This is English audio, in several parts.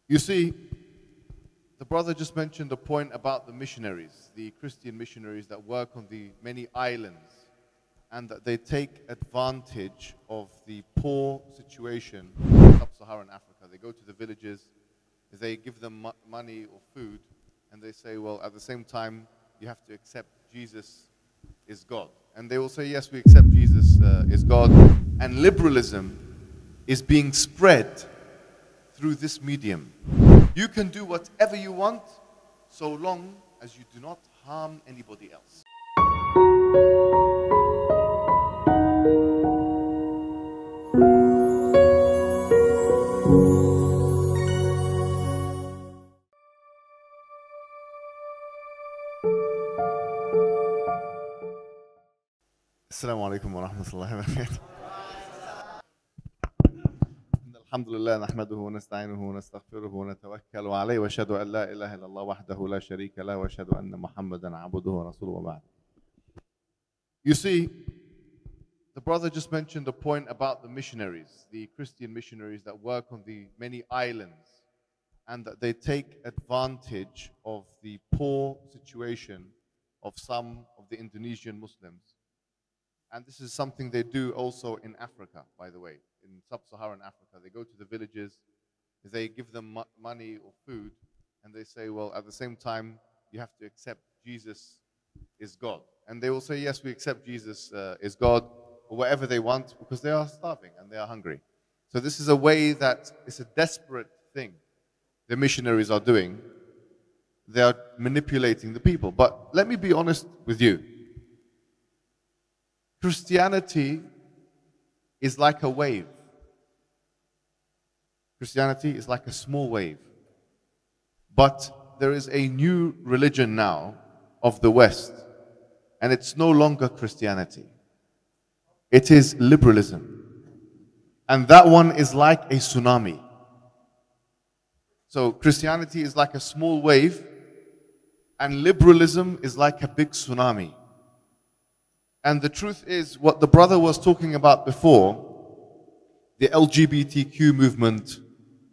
You see, the brother just mentioned a point about the missionaries, the Christian missionaries that work on the many islands, and that they take advantage of the poor situation in sub-Saharan Africa. They go to the villages, they give them money or food, and they say, well, at the same time, you have to accept Jesus is God. And they will say, yes, we accept Jesus is God. And liberalism is being spread through this medium. You can do whatever you want, so long as you do not harm anybody else. Assalamu alaikum wa rahmatullahi wa barakatuh. الحمد لله نحمده ونستعينه ونستغفره ونتوكل عليه واشهد ان لا اله الا الله وحده لا شريك له واشهد ان محمدا عبده ورسوله وبعد. You see, the brother just mentioned a point about the missionaries, the Christian missionaries that work on the many islands, and that they take advantage of the poor situation of some of the Indonesian Muslims. And this is something they do also in Africa, by the way. In sub-Saharan Africa, they go to the villages, they give them money or food, and they say, well, at the same time, you have to accept Jesus is God. And they will say, yes, we accept Jesus is God, or whatever they want, because they are starving and they are hungry. So this is a way that it's a desperate thing the missionaries are doing. They are manipulating the people. But let me be honest with you. Christianity is like a wave. Christianity is like a small wave. But there is a new religion now of the West, and it's no longer Christianity. It is liberalism. And that one is like a tsunami. So Christianity is like a small wave, and liberalism is like a big tsunami. And the truth is, what the brother was talking about before, the LGBTQ movement,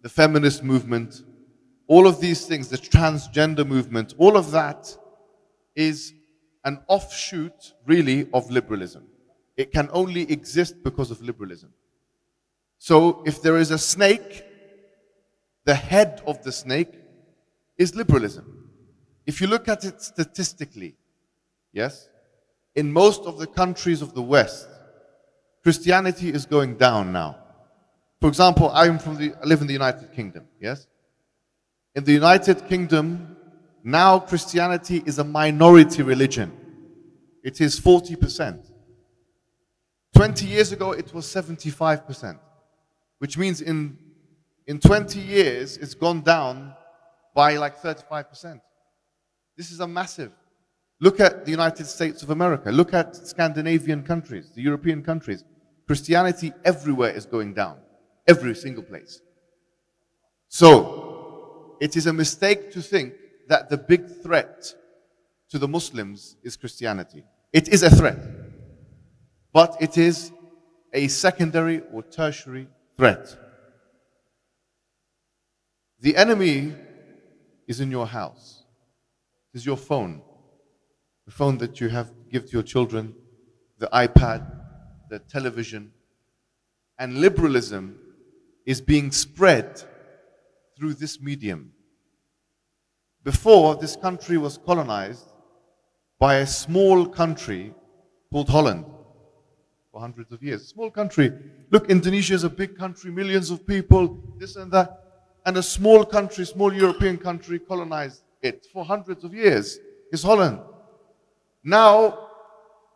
the feminist movement, all of these things, the transgender movement, all of that is an offshoot, really, of liberalism. It can only exist because of liberalism. So if there is a snake, the head of the snake is liberalism. If you look at it statistically, yes? In most of the countries of the West, Christianity is going down now. For example, I live in the United Kingdom, yes? In the United Kingdom, now Christianity is a minority religion. It is 40%. 20 years ago, it was 75%, which means in 20 years, it's gone down by like 35%. This is a massive. Look at the United States of America. Look at Scandinavian countries, the European countries. Christianity everywhere is going down. Every single place. So, it is a mistake to think that the big threat to the Muslims is Christianity. It is a threat. But it is a secondary or tertiary threat. The enemy is in your house. It is your phone. The phone that you give to your children, the iPad, the television. And liberalism is being spread through this medium. Before, this country was colonized by a small country called Holland for hundreds of years. Small country. Look, Indonesia is a big country, millions of people, this and that. And a small country, small European country colonized it for hundreds of years. It's Holland. Now,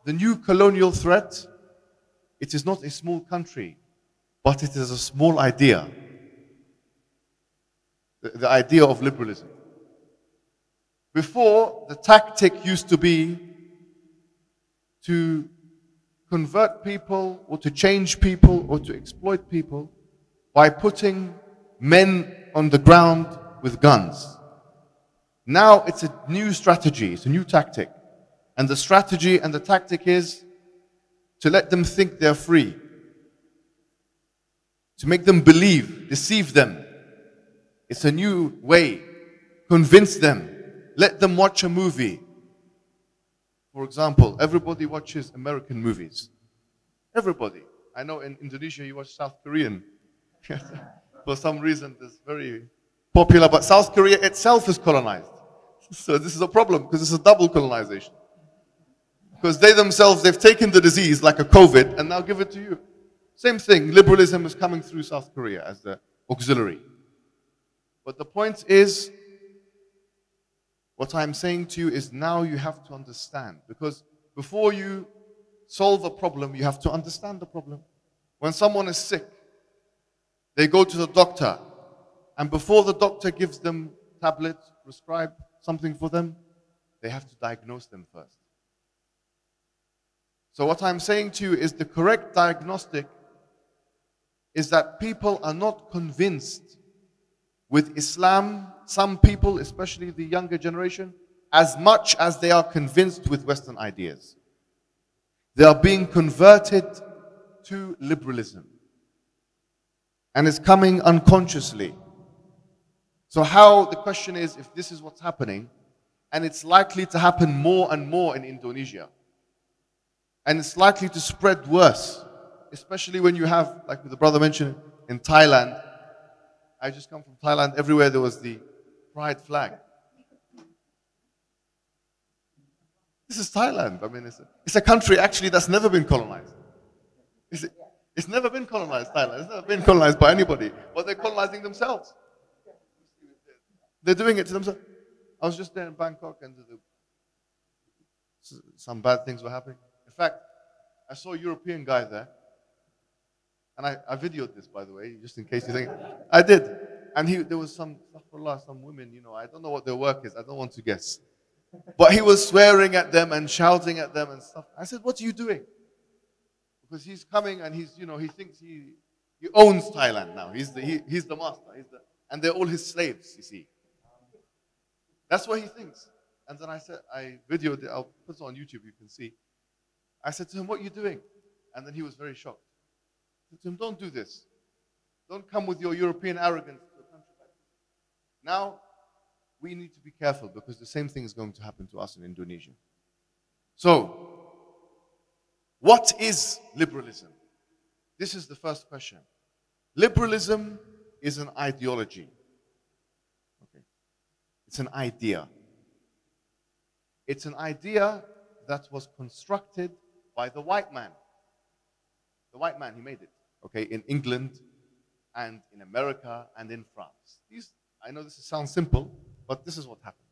the new colonial threat, it is not a small country, but it is a small idea. The idea of liberalism. Before, the tactic used to be to convert people or to change people or to exploit people by putting men on the ground with guns. Now it's a new strategy, it's a new tactic. And the strategy and the tactic is to let them think they're free. To make them believe, deceive them It's a new way. Convince them. Let them watch a movie. For example, everybody watches American movies. Everybody. I know in Indonesia you watch South Korean. For some reason, it's very popular, but South Korea itself is colonized. So this is a problem because it's a double colonization. Because they themselves, they've taken the disease like a COVID and now give it to you. Same thing, liberalism is coming through South Korea as the auxiliary. But the point is, what I'm saying to you is now you have to understand. Because before you solve a problem, you have to understand the problem. When someone is sick, they go to the doctor, and before the doctor gives them tablets, prescribe something for them, they have to diagnose them first. So what I'm saying to you is the correct diagnostic is that people are not convinced with Islam, some people, especially the younger generation, as much as they are convinced with Western ideas. They are being converted to liberalism. And it's coming unconsciously. So the question is, if this is what's happening, and it's likely to happen more and more in Indonesia, and it's likely to spread worse, especially when you have, like the brother mentioned, in Thailand. I just come from Thailand. Everywhere there was the pride flag. This is Thailand. I mean, it's a country actually that's never been colonized. It's never been colonized, Thailand. It's never been colonized by anybody. But they're colonizing themselves. They're doing it to themselves. I was just there in Bangkok and some bad things were happening. In fact, I saw a European guy there. And I videoed this, by the way, just in case you think. I did. And there was some women, I don't know what their work is. I don't want to guess. But he was swearing at them and shouting at them and stuff. I said, what are you doing? Because he's coming and he thinks he owns Thailand now. He's the master. And they're all his slaves, you see. That's what he thinks. And then I videoed it. I'll put it on YouTube, you can see. I said to him, what are you doing? And then he was very shocked. I said to him, don't do this. Don't come with your European arrogance to a country like this. Now, we need to be careful because the same thing is going to happen to us in Indonesia. So, what is liberalism? This is the first question. Liberalism is an ideology. Okay. It's an idea. It's an idea that was constructed by the white man. The white man, he made it. Okay, in England and in America and in France. I know this sounds simple, but this is what happened.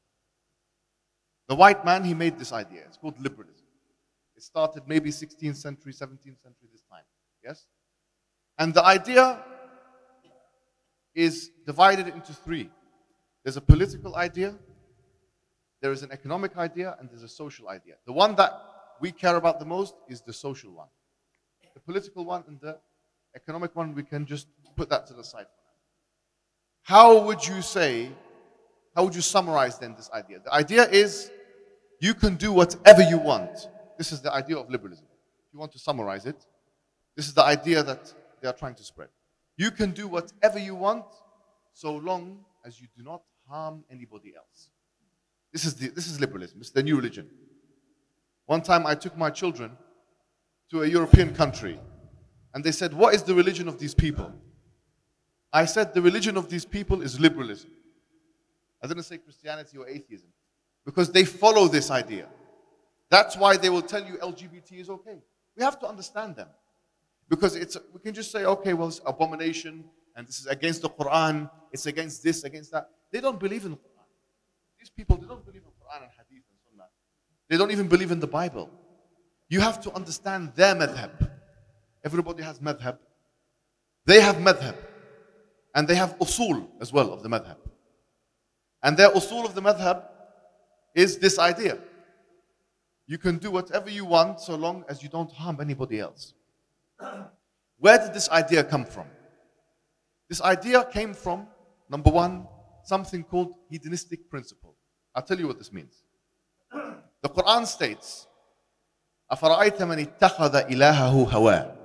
The white man, he made this idea. It's called liberalism. It started maybe 16th century, 17th century this time. Yes? And the idea is divided into three. There's a political idea, there is an economic idea, and there's a social idea. The one that we care about the most is the social one. The political one and the economic one, we can just put that to the side for now. How would you summarize then this idea? The idea is you can do whatever you want. This is the idea of liberalism. If you want to summarize it, this is the idea that they are trying to spread. You can do whatever you want so long as you do not harm anybody else. This is liberalism. This is the new religion. One time I took my children to a European country and they said, what is the religion of these people? I said, the religion of these people is liberalism. I didn't say Christianity or atheism because they follow this idea. That's why they will tell you LGBT is okay. We have to understand them. Because we can just say, okay, well, it's abomination, and this is against the Quran, it's against this, against that. They don't believe in the Quran. These people, they don't believe in Quran and Hadith and Sunnah. They don't even believe in the Bible. You have to understand their madhab. Everybody has madhab. They have madhab. And they have usul as well of the madhab. And their usul of the madhab is this idea. You can do whatever you want so long as you don't harm anybody else. Where did this idea come from? This idea came from, number one, something called hedonistic principle. I'll tell you what this means. The Quran states, أَفَرَأَيْتَ مَنِ اتَّخَذَ إِلَهَهُ هَوَاهُ.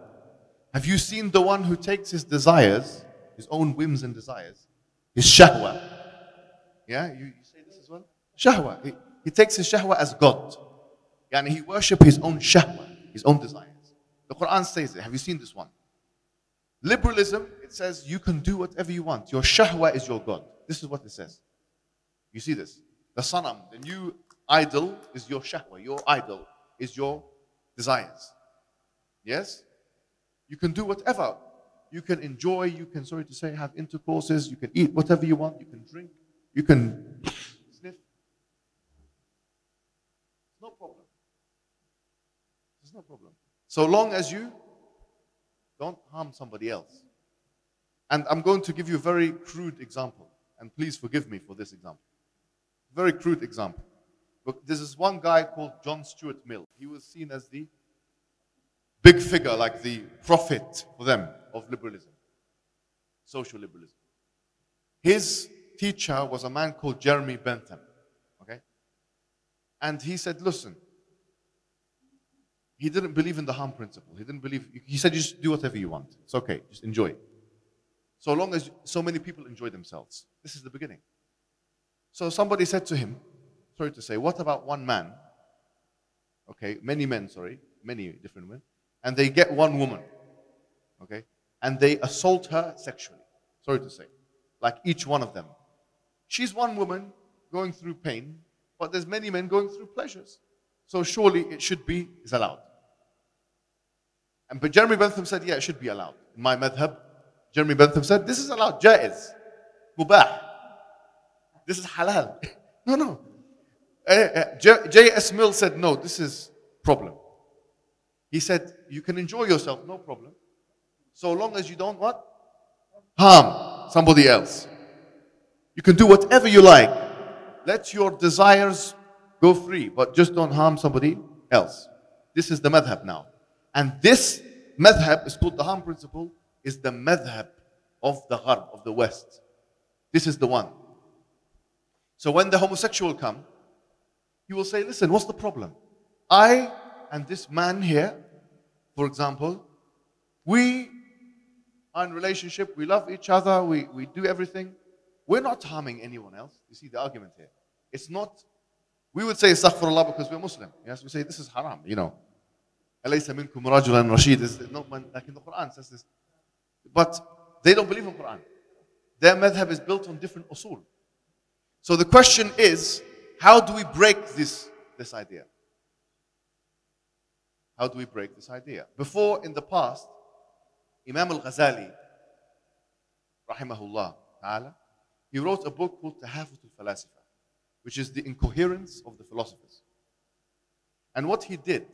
Have you seen the one who takes his desires, his own whims and desires, his shahwa. Yeah, you say this as well? Shahwa. He takes his shahwa as God. Yani he worships his own shahwa, his own desires. The Quran says it. Have you seen this one? Liberalism, it says you can do whatever you want. Your shahwa is your God. This is what it says. You see this? The sanam, the new idol is your shahwa. Your idol is your desires. Yes? You can do whatever. You can enjoy, you can, sorry to say, have intercourses, you can eat whatever you want, you can drink, you can sniff. No problem. There's no problem. So long as you don't harm somebody else. And I'm going to give you a very crude example. And please forgive me for this example. Very crude example. But there's this one guy called John Stuart Mill. He was seen as the big figure, like the prophet for them of liberalism, social liberalism. His teacher was a man called Jeremy Bentham. Okay? And he said, listen, he didn't believe in the harm principle. He didn't believe, he said, you just do whatever you want. It's okay, just enjoy. So long as so many people enjoy themselves. This is the beginning. So somebody said to him, sorry to say, what about one man? Okay, many men, sorry, many different men. And they get one woman, okay? And they assault her sexually, sorry to say, like each one of them. She's one woman going through pain, but there's many men going through pleasures. So surely it should be, is allowed. But Jeremy Bentham said, yeah, it should be allowed. In my madhab, Jeremy Bentham said, this is allowed, jaiz, mubah. This is halal. No. J.S. Mill said, no, this is problem. He said, you can enjoy yourself, no problem. So long as you don't what? Harm somebody else. You can do whatever you like. Let your desires go free, but just don't harm somebody else. This is the madhab now. And this madhab is called the harm principle, is the madhab of the gharb, of the West. This is the one. So when the homosexual come, he will say, listen, what's the problem? I and this man here, for example, we are in relationship, we love each other, we do everything. We're not harming anyone else. You see the argument here. It's not, we would say astaghfirullah because we're Muslim. Yes, we say this is haram, you know. أَلَيْسَ مِنْكُمْ رَجُلًا رَشِيدٌ. Like in the Quran says this. But they don't believe in Quran. Their madhab is built on different usul. So the question is, how do we break this idea? How do we break this idea? Before, in the past, Imam al-Ghazali, rahimahullah ta'ala, he wrote a book called Tahafut al-Falasifa, which is the incoherence of the philosophers. And what he did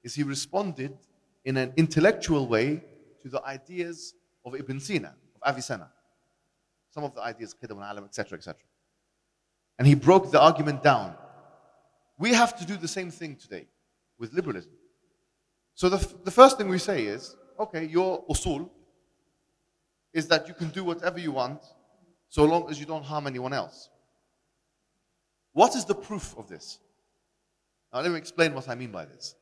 is he responded in an intellectual way to the ideas of Ibn Sina, of Avicenna. Some of the ideas, Qidam al-Alam, etc., etc. And he broke the argument down. We have to do the same thing today with liberalism. So the first thing we say is, okay, your usul is that you can do whatever you want so long as you don't harm anyone else. What is the proof of this? Now let me explain what I mean by this.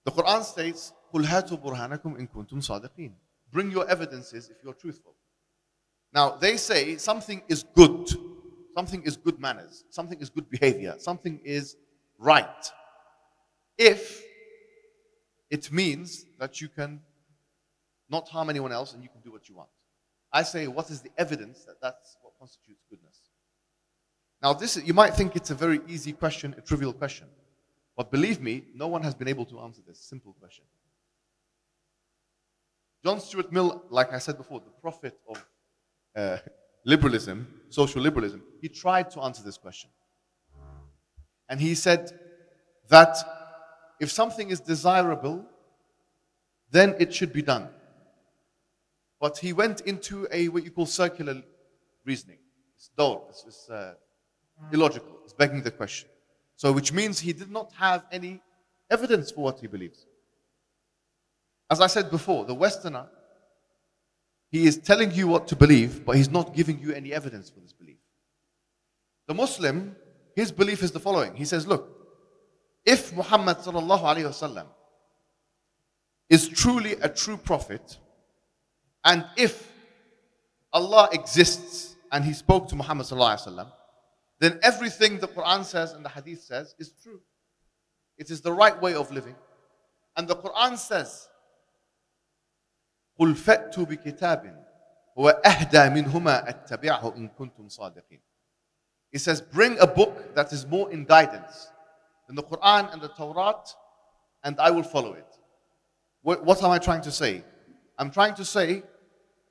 The Quran states, قُلْ هَاتُوا بُرْهَانَكُمْ إِن كُنْتُمْ صَادِقِينَ. Bring your evidences if you're truthful. Now they say something is good. Something is good manners. Something is good behavior. Something is right. If it means that you can not harm anyone else and you can do what you want. I say, what is the evidence that that's what constitutes goodness? Now you might think it's a very easy question, a trivial question. But believe me, no one has been able to answer this simple question. John Stuart Mill, like I said before, the prophet of liberalism, social liberalism, he tried to answer this question. And he said that if something is desirable, then it should be done. But he went into what you call circular reasoning. It's dull, it's illogical, it's begging the question. So which means he did not have any evidence for what he believes. As I said before, the Westerner, he is telling you what to believe, but he's not giving you any evidence for this belief. The Muslim, his belief is the following. He says, look, if Muhammad sallallahu alayhi wasallam is truly a true prophet, and if Allah exists and He spoke to Muhammad sallallahu alaihi wasallam, then everything the Quran says and the Hadith says is true. It is the right way of living. And the Quran says, قُلْ فَأْتُوا بِكِتَابٍ وَأَهْدَى مِنْهُمَا أَتَّبِعْهُ إِن كُنْتُمْ صَادِقِينَ. It says, bring a book that is more in guidance than the Quran and the Torah, and I will follow it. What am I trying to say? I'm trying to say,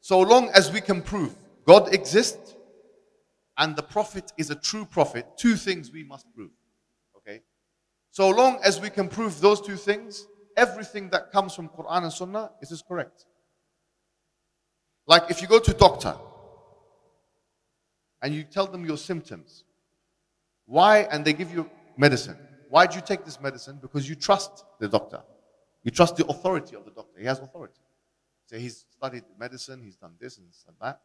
so long as we can prove God exists and the Prophet is a true Prophet, two things we must prove. Okay? So long as we can prove those two things, everything that comes from Quran and Sunnah is correct. Like if you go to a doctor and you tell them your symptoms, why, and they give you medicine. Why do you take this medicine? Because you trust the doctor. You trust the authority of the doctor. He has authority. So he's studied medicine, he's done this and this and that.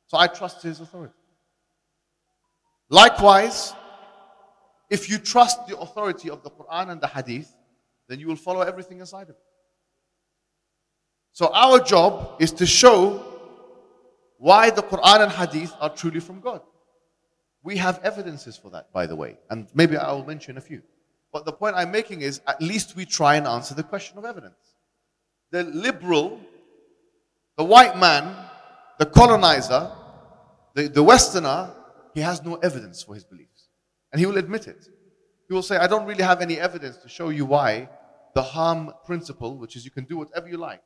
So I trust his authority. Likewise, if you trust the authority of the Quran and the Hadith, then you will follow everything inside of it. So our job is to show why the Quran and Hadith are truly from God. We have evidences for that, by the way, and maybe I will mention a few. But the point I'm making is, at least we try and answer the question of evidence. The liberal, the white man, the colonizer, the Westerner, he has no evidence for his beliefs. And he will admit it. He will say, I don't really have any evidence to show you why the harm principle, which is you can do whatever you like,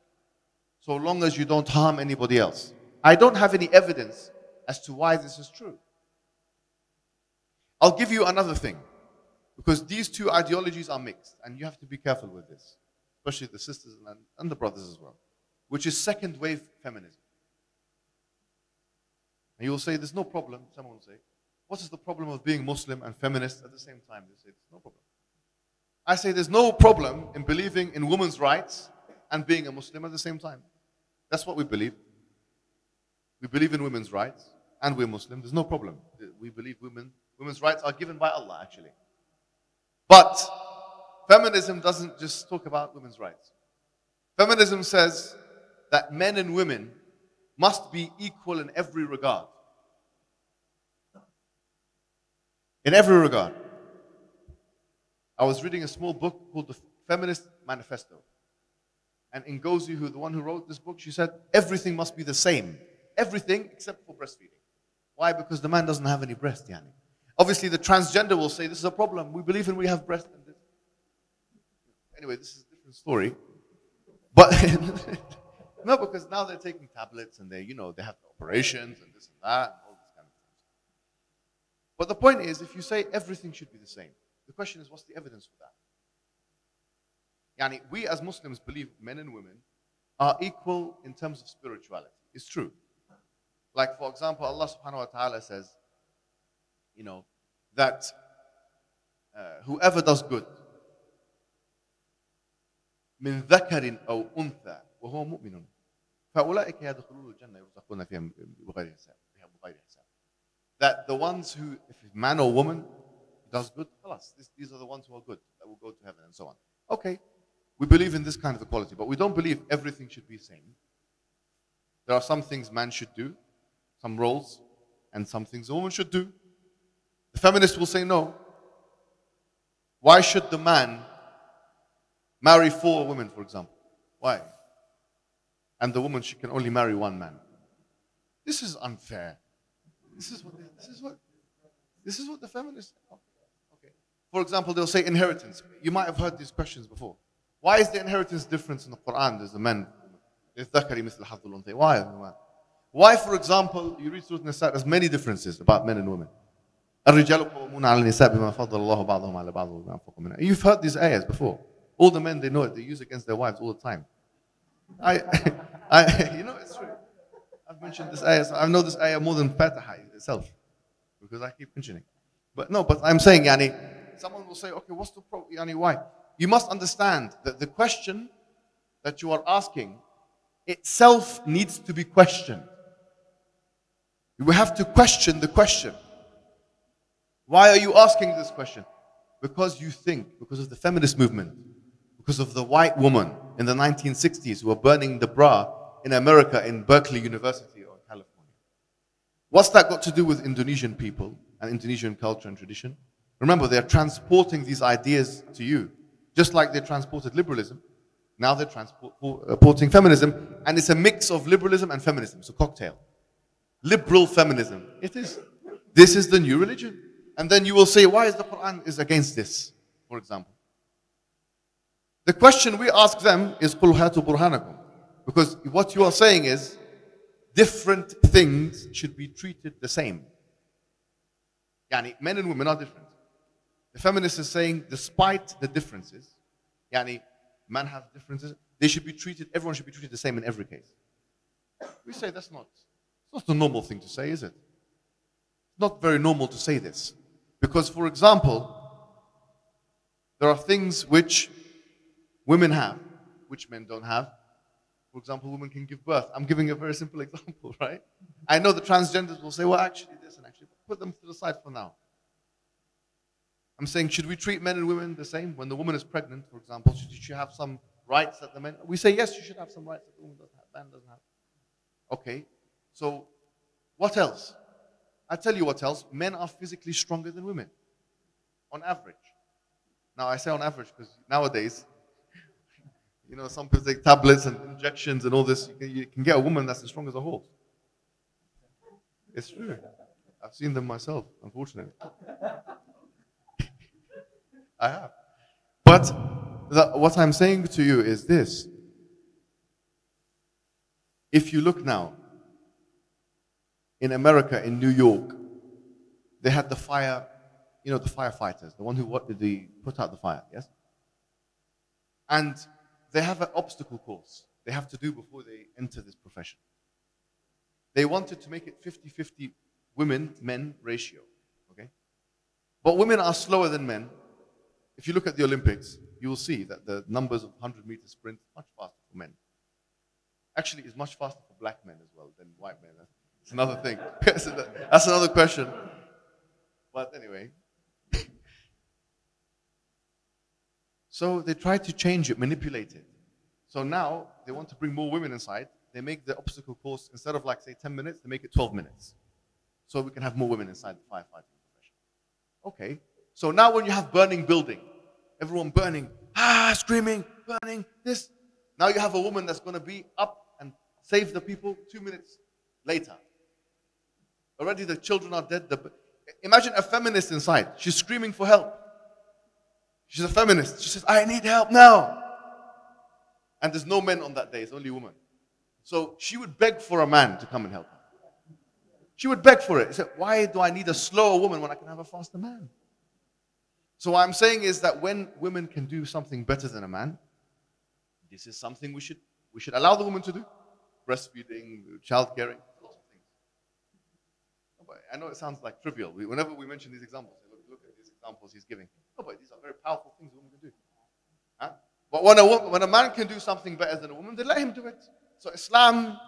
so long as you don't harm anybody else. I don't have any evidence as to why this is true. I'll give you another thing, because these two ideologies are mixed, and you have to be careful with this, especially the sisters and the brothers as well, which is second wave feminism. And you will say, there's no problem. Someone will say, what is the problem of being Muslim and feminist at the same time? They say, there's no problem. I say, there's no problem in believing in women's rights and being a Muslim at the same time. That's what we believe. We believe in women's rights and we're Muslim. There's no problem. We believe women's rights are given by Allah, actually. But feminism doesn't just talk about women's rights. Feminism says that men and women must be equal in every regard. In every regard. I was reading a small book called The Feminist Manifesto. And Ngozi, the one who wrote this book, she said, everything must be the same. Everything except for breastfeeding. Why? Because the man doesn't have any breast, yani. Obviously, the transgender will say, this is a problem. We believe we have breast. And this. Anyway, this is a different story. But, no, because now they're taking tablets and they have operations and this and that and all this kind of things. But the point is, if you say everything should be the same, the question is, what's the evidence for that? Yani, we as Muslims believe men and women are equal in terms of spirituality. It's true. Like, for example, Allah subhanahu wa ta'ala says, that whoever does good, من ذكر أو أنثى وهو مؤمن فأولئك يدخلون الجنة يرزقون فيها بغير حساب. That the ones who, if a man or woman does good, these are the ones who are good, that will go to heaven and so on. Okay, we believe in this kind of equality, but we don't believe everything should be the same. There are some things man should do, some roles, and some things a woman should do. The feminist will say no. Why should the man marry 4 women, for example? Why? And the woman, she can only marry 1 man. This is unfair. This is what the feminists say. Okay. For example, they'll say inheritance. You might have heard these questions before. Why is the inheritance difference in the Quran? There's the men. Why? Why, for example, you read Surah Nisa, there's many differences about men and women. You've heard these ayahs before. All the men, they know it. They use it against their wives all the time. It's true. I've mentioned this ayah. I know this ayah more than Fatiha itself, because I keep mentioning. But I'm saying, someone will say, okay, what's the problem? Why? You must understand that the question that you are asking itself needs to be questioned. You have to question the question. Why are you asking this question? Because you think, because of the feminist movement, because of the white woman in the 1960s who were burning the bra in America, in Berkeley University or California. What's that got to do with Indonesian people and Indonesian culture and tradition? Remember, they're transporting these ideas to you, just like they transported liberalism. Now they're transporting feminism, and it's a mix of liberalism and feminism. It's a cocktail. Liberal feminism. It is. This is the new religion. And then you will say, why is the Quran is against this, for example? The question we ask them is, قُلْ هَاتُوا بُرْهَانَكُمْ. Because what you are saying is, different things should be treated the same. Yani, men and women are different. The feminist is saying, despite the differences, yani, man has differences, they should be treated, everyone should be treated the same in every case. We say it's not the normal thing to say, is it? It's not very normal to say this. Because, for example, there are things which women have, which men don't have. For example, women can give birth. I'm giving a very simple example, right? I know the transgenders will say, well, actually this and actually, put them to the side for now. I'm saying, should we treat men and women the same? When the woman is pregnant, for example, should she have some rights that the men... We say, yes, you should have some rights that the woman doesn't have, man doesn't have. Okay, so what else? I tell you what else. Men are physically stronger than women, on average. Now, I say on average because nowadays, you know, some people take tablets and injections and all this. You can get a woman that's as strong as a horse. It's true. I've seen them myself, unfortunately. I have. But what I'm saying to you is this. If you look now, in America, in New York, they had the fire, you know, the firefighters, the one who put out the fire, yes? And they have an obstacle course they have to do before they enter this profession. They wanted to make it 50-50 women-men ratio, okay? But women are slower than men. If you look at the Olympics, you will see that the numbers of 100-meter sprint much faster for men. Actually, it's much faster for black men as well than white men. It's another thing. That's another question. But anyway. So they tried to change it, manipulate it. So now they want to bring more women inside. They make the obstacle course, instead of like say 10 minutes, they make it 12 minutes. So we can have more women inside the firefighting profession. Okay. So now when you have burning building, everyone burning, screaming, burning, this. Now you have a woman that's going to be up and save the people 2 minutes later. Already the children are dead. Imagine a feminist inside. She's screaming for help. She's a feminist. She says, I need help now. And there's no men on that day. It's only women. So she would beg for a man to come and help her. She would beg for it. She said, why do I need a slower woman when I can have a faster man? So what I'm saying is that when women can do something better than a man, this is something we should allow the woman to do. Breastfeeding, childcaring, lots of things. I know it sounds like trivial. Whenever we mention these examples, look at these examples he's giving. No, but these are very powerful things a woman can do. Huh? But when a man can do something better than a woman, they let him do it. So Islam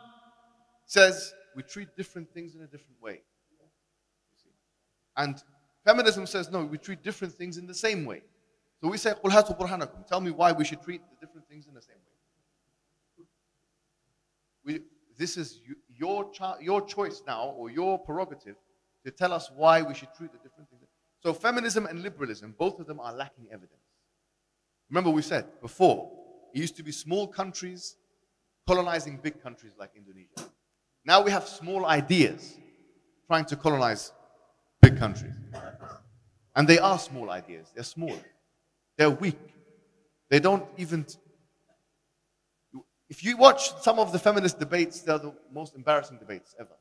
says we treat different things in a different way. And feminism says, no, we treat different things in the same way. So we say, قُلْ هَاتُوا بُرْهَانَكُمْ. Tell me why we should treat the different things in the same way. This is your choice now, or your prerogative, to tell us why we should treat the different things. So feminism and liberalism, both of them are lacking evidence. Remember we said before, it used to be small countries colonizing big countries like Indonesia. Now we have small ideas trying to colonize big countries. And they are small ideas. They're small. They're weak. They don't even... If you watch some of the feminist debates, they're the most embarrassing debates ever.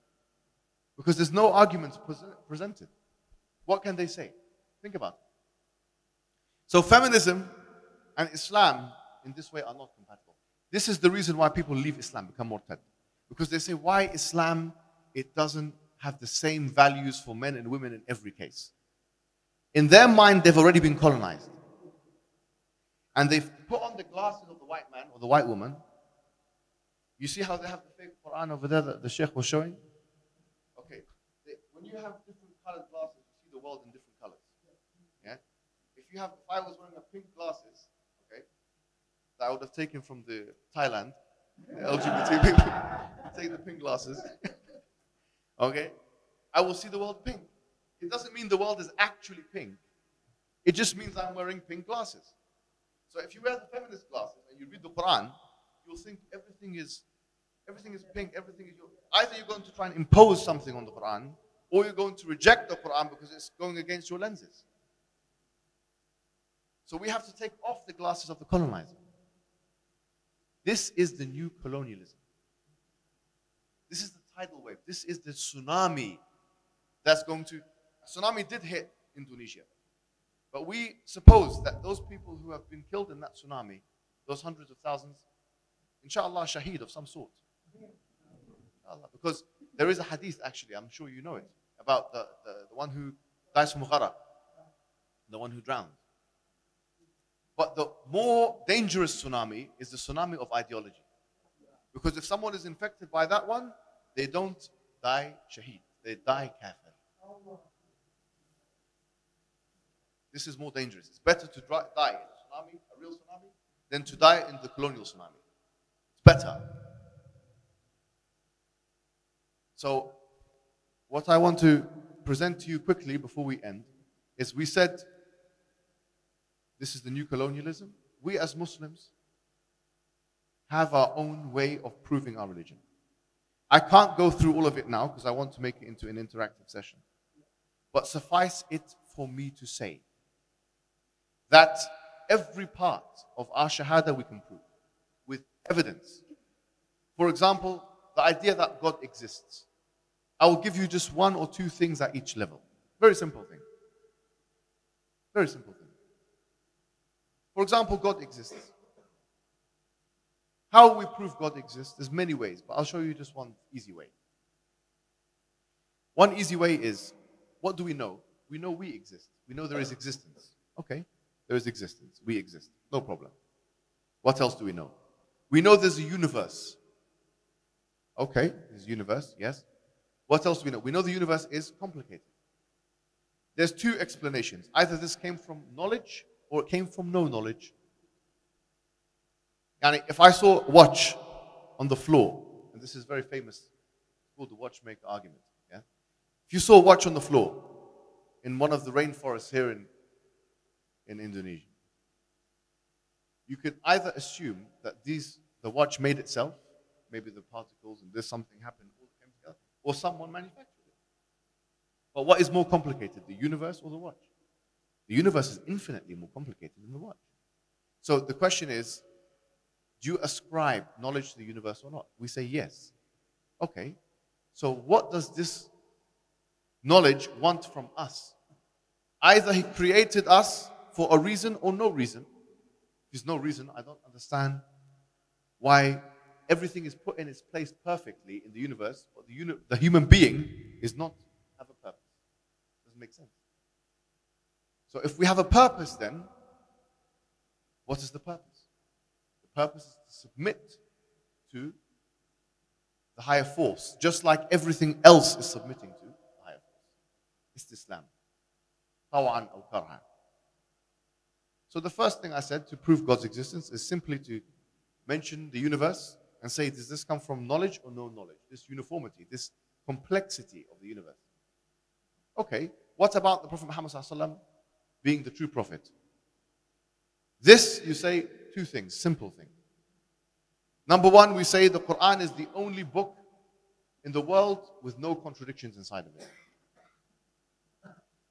Because there's no arguments presented. What can they say? Think about it. So feminism and Islam in this way are not compatible. This is the reason why people leave Islam, become murtad. Because they say, why Islam, it doesn't have the same values for men and women in every case. In their mind, they've already been colonized. And they've put on the glasses of the white man or the white woman. You see how they have the fake Quran over there that the Sheikh was showing? Okay. When you have different colored glasses, you see the world in different colors. Yeah? If I was wearing a pink glasses, okay, that I would have taken from the Thailand, the LGBT people, take the pink glasses. Okay? I will see the world pink. It doesn't mean the world is actually pink. It just means I'm wearing pink glasses. So if you wear the feminist glasses and you read the Quran, you'll think everything is pink, everything is either you're going to try and impose something on the Quran, or you're going to reject the Quran because it's going against your lenses. So we have to take off the glasses of the colonizer. This is the new colonialism. This is the tidal wave. This is the tsunami that's going to... A tsunami did hit Indonesia. But we suppose that those people who have been killed in that tsunami, those hundreds of thousands, inshallah, shaheed of some sort. Inshallah. Because there is a hadith, actually, I'm sure you know it, about the one who dies from gharq, the one who drowned. But the more dangerous tsunami is the tsunami of ideology. Because if someone is infected by that one, they don't die shaheed, they die kafir. This is more dangerous. It's better to die in a tsunami, a real tsunami, than to die in the colonial tsunami. It's better. So, what I want to present to you quickly before we end is we said this is the new colonialism. We as Muslims have our own way of proving our religion. I can't go through all of it now because I want to make it into an interactive session. But suffice it for me to say that every part of our shahada we can prove with evidence. For example, the idea that God exists. I will give you just one or two things at each level. Very simple thing. Very simple thing. For example, God exists. How we prove God exists, there's many ways, but I'll show you just one easy way. One easy way is, what do we know? We know we exist. We know there is existence. Okay, there is existence. We exist. No problem. What else do we know? We know there's a universe. Okay, there's a universe, yes. What else do we know? We know the universe is complicated. There's two explanations. Either this came from knowledge or it came from no knowledge. And if I saw a watch on the floor, and this is very famous, it's called the watchmaker argument. Yeah? If you saw a watch on the floor in one of the rainforests here in Indonesia, you could either assume that the watch made itself, maybe the particles and there's something happened, all came together, or someone manufactured it. But what is more complicated, the universe or the watch? The universe is infinitely more complicated than the watch. So the question is, do you ascribe knowledge to the universe or not? We say yes. Okay, so what does this knowledge want from us? Either he created us for a reason or no reason. If there's no reason, I don't understand why everything is put in its place perfectly in the universe, but the human being is not have a purpose. Doesn't make sense. So if we have a purpose, then what is the purpose? The purpose is to submit to the higher force, just like everything else is submitting to the higher force. It's Islam. Tawan al karha. So the first thing I said to prove God's existence is simply to mention the universe and say, does this come from knowledge or no knowledge? This uniformity, this complexity of the universe. Okay, what about the Prophet Muhammad ﷺ being the true prophet? This, you say two things, simple thing. Number one, we say the Quran is the only book in the world with no contradictions inside of it.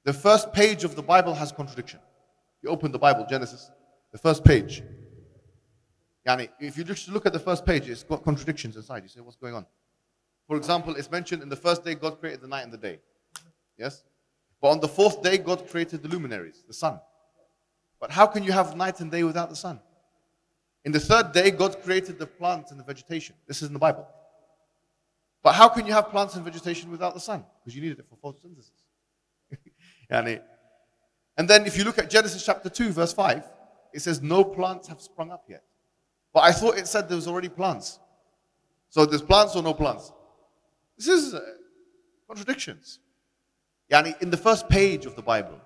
The first page of the Bible has contradiction. You open the Bible, Genesis, the first page. Yani, if you just look at the first page, it's got contradictions inside. You say, what's going on? For example, it's mentioned in the first day, God created the night and the day. Yes? But on the fourth day, God created the luminaries, the sun. But how can you have night and day without the sun? In the third day, God created the plants and the vegetation. This is in the Bible. But how can you have plants and vegetation without the sun? Because you needed it for photosynthesis. And then if you look at Genesis chapter 2, verse 5, it says, no plants have sprung up yet. But I thought it said there was already plants. So there's plants or no plants? This is contradictions. In the first page of the Bible.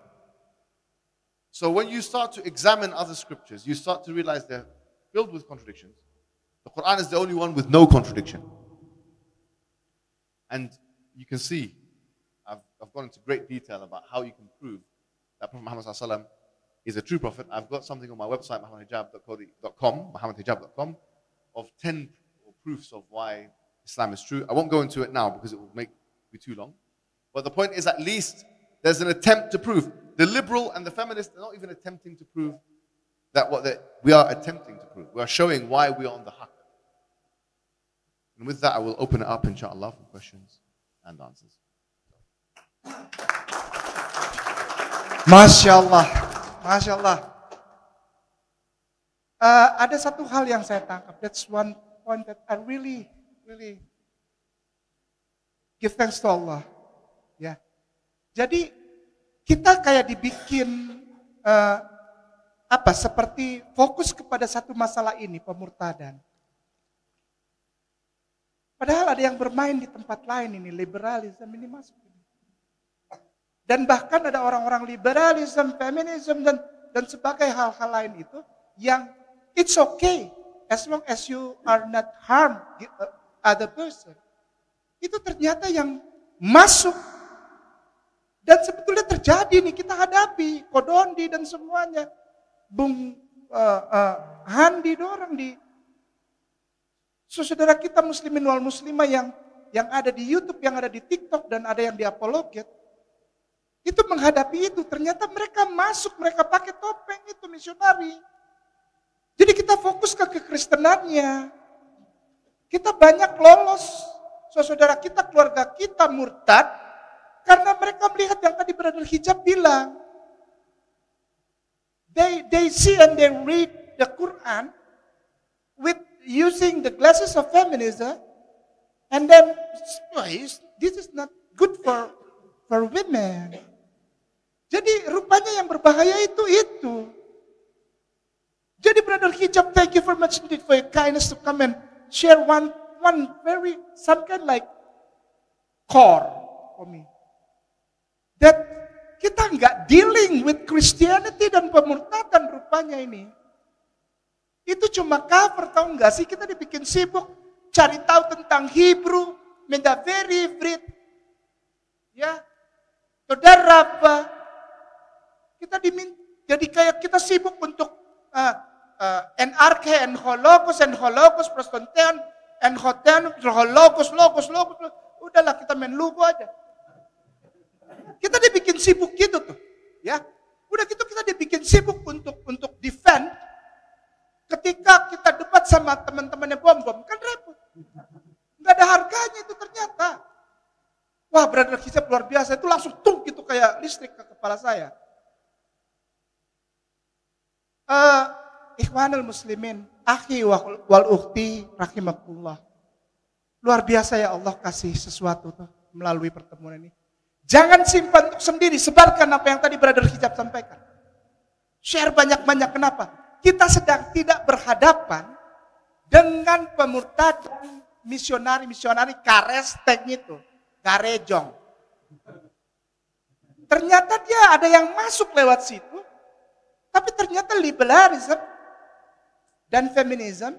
So when you start to examine other scriptures, you start to realize they're filled with contradictions. The Quran is the only one with no contradiction. And you can see, I've I've gone into great detail about how you can prove that Prophet Muhammad SAW is a true prophet. I've got something on my website, mohammedhijab.com, of 10 proofs of why Islam is true. I won't go into it now because it will be too long. But the point is, at least there's an attempt to prove. The liberal and the feminist are not even attempting to prove that we are attempting to prove. We are showing why we are on the haqq. And with that, I will open it up, inshallah, for questions and answers. Masya Allah, Masya Allah. Ada satu hal yang saya tangkap. That's one point that I really give thanks to Allah. Ya, jadi kita kayak dibikin seperti fokus kepada satu masalah ini, pemurtadan. Padahal ada yang bermain di tempat lain ini, liberalisasi ini masuk. Dan bahkan ada orang-orang liberalisme, feminisme dan sebagai hal-hal lain itu yang it's okay as long as you are not harm other person. Itu ternyata yang masuk dan sebetulnya terjadi nih, kita hadapi Kodondi dan semuanya. Bung Handi dorang di saudara kita muslimin wal muslimah yang ada di YouTube, yang ada di TikTok dan ada yang di apologet. Itu menghadapi itu, ternyata mereka masuk, mereka pakai topeng itu misionari. Jadi kita fokus ke kekristenannya. Kita banyak lolos, saudara kita, keluarga kita murtad karena mereka melihat yang tadi Brother Hijab bilang. They see and they read the Quran with using the glasses of feminism, and then this is not good for women. Jadi rupanya yang berbahaya itu. Jadi Brother Hijab, thank you very much indeed for your kindness to come and share one very some kind like core for me. That kita nggak dealing with Christianity dan pemurtadan rupanya ini. Itu cuma cover, tahu nggak sih? Kita dibikin sibuk cari tahu tentang Hebrew, Mendaveri, Brit, ya, Todarab. Kita jadi kayak kita sibuk untuk NRK, Hologos, Prostontean, Hologos, Logos. Udahlah kita main logo aja. Kita dibikin sibuk gitu tuh, ya. Udah gitu kita dibikin sibuk untuk defend. Ketika kita debat sama teman-temannya bom, kan repot. Nggak ada harganya itu ternyata. Wah, Brother Hijab luar biasa, itu langsung tung gitu kayak listrik ke kepala saya. Ikhwanul muslimin, akhi wal ukhti rahimakumullah. Luar biasa ya Allah kasih sesuatu tuh melalui pertemuan ini. Jangan simpan untuk sendiri, sebarkan apa yang tadi Brother Hijab sampaikan. Share banyak-banyak, kenapa? Kita sedang tidak berhadapan dengan pemurtadan misionari karesteng itu, karejong. Ternyata dia ada yang masuk lewat situ, tapi ternyata liberalisasi dan feminisme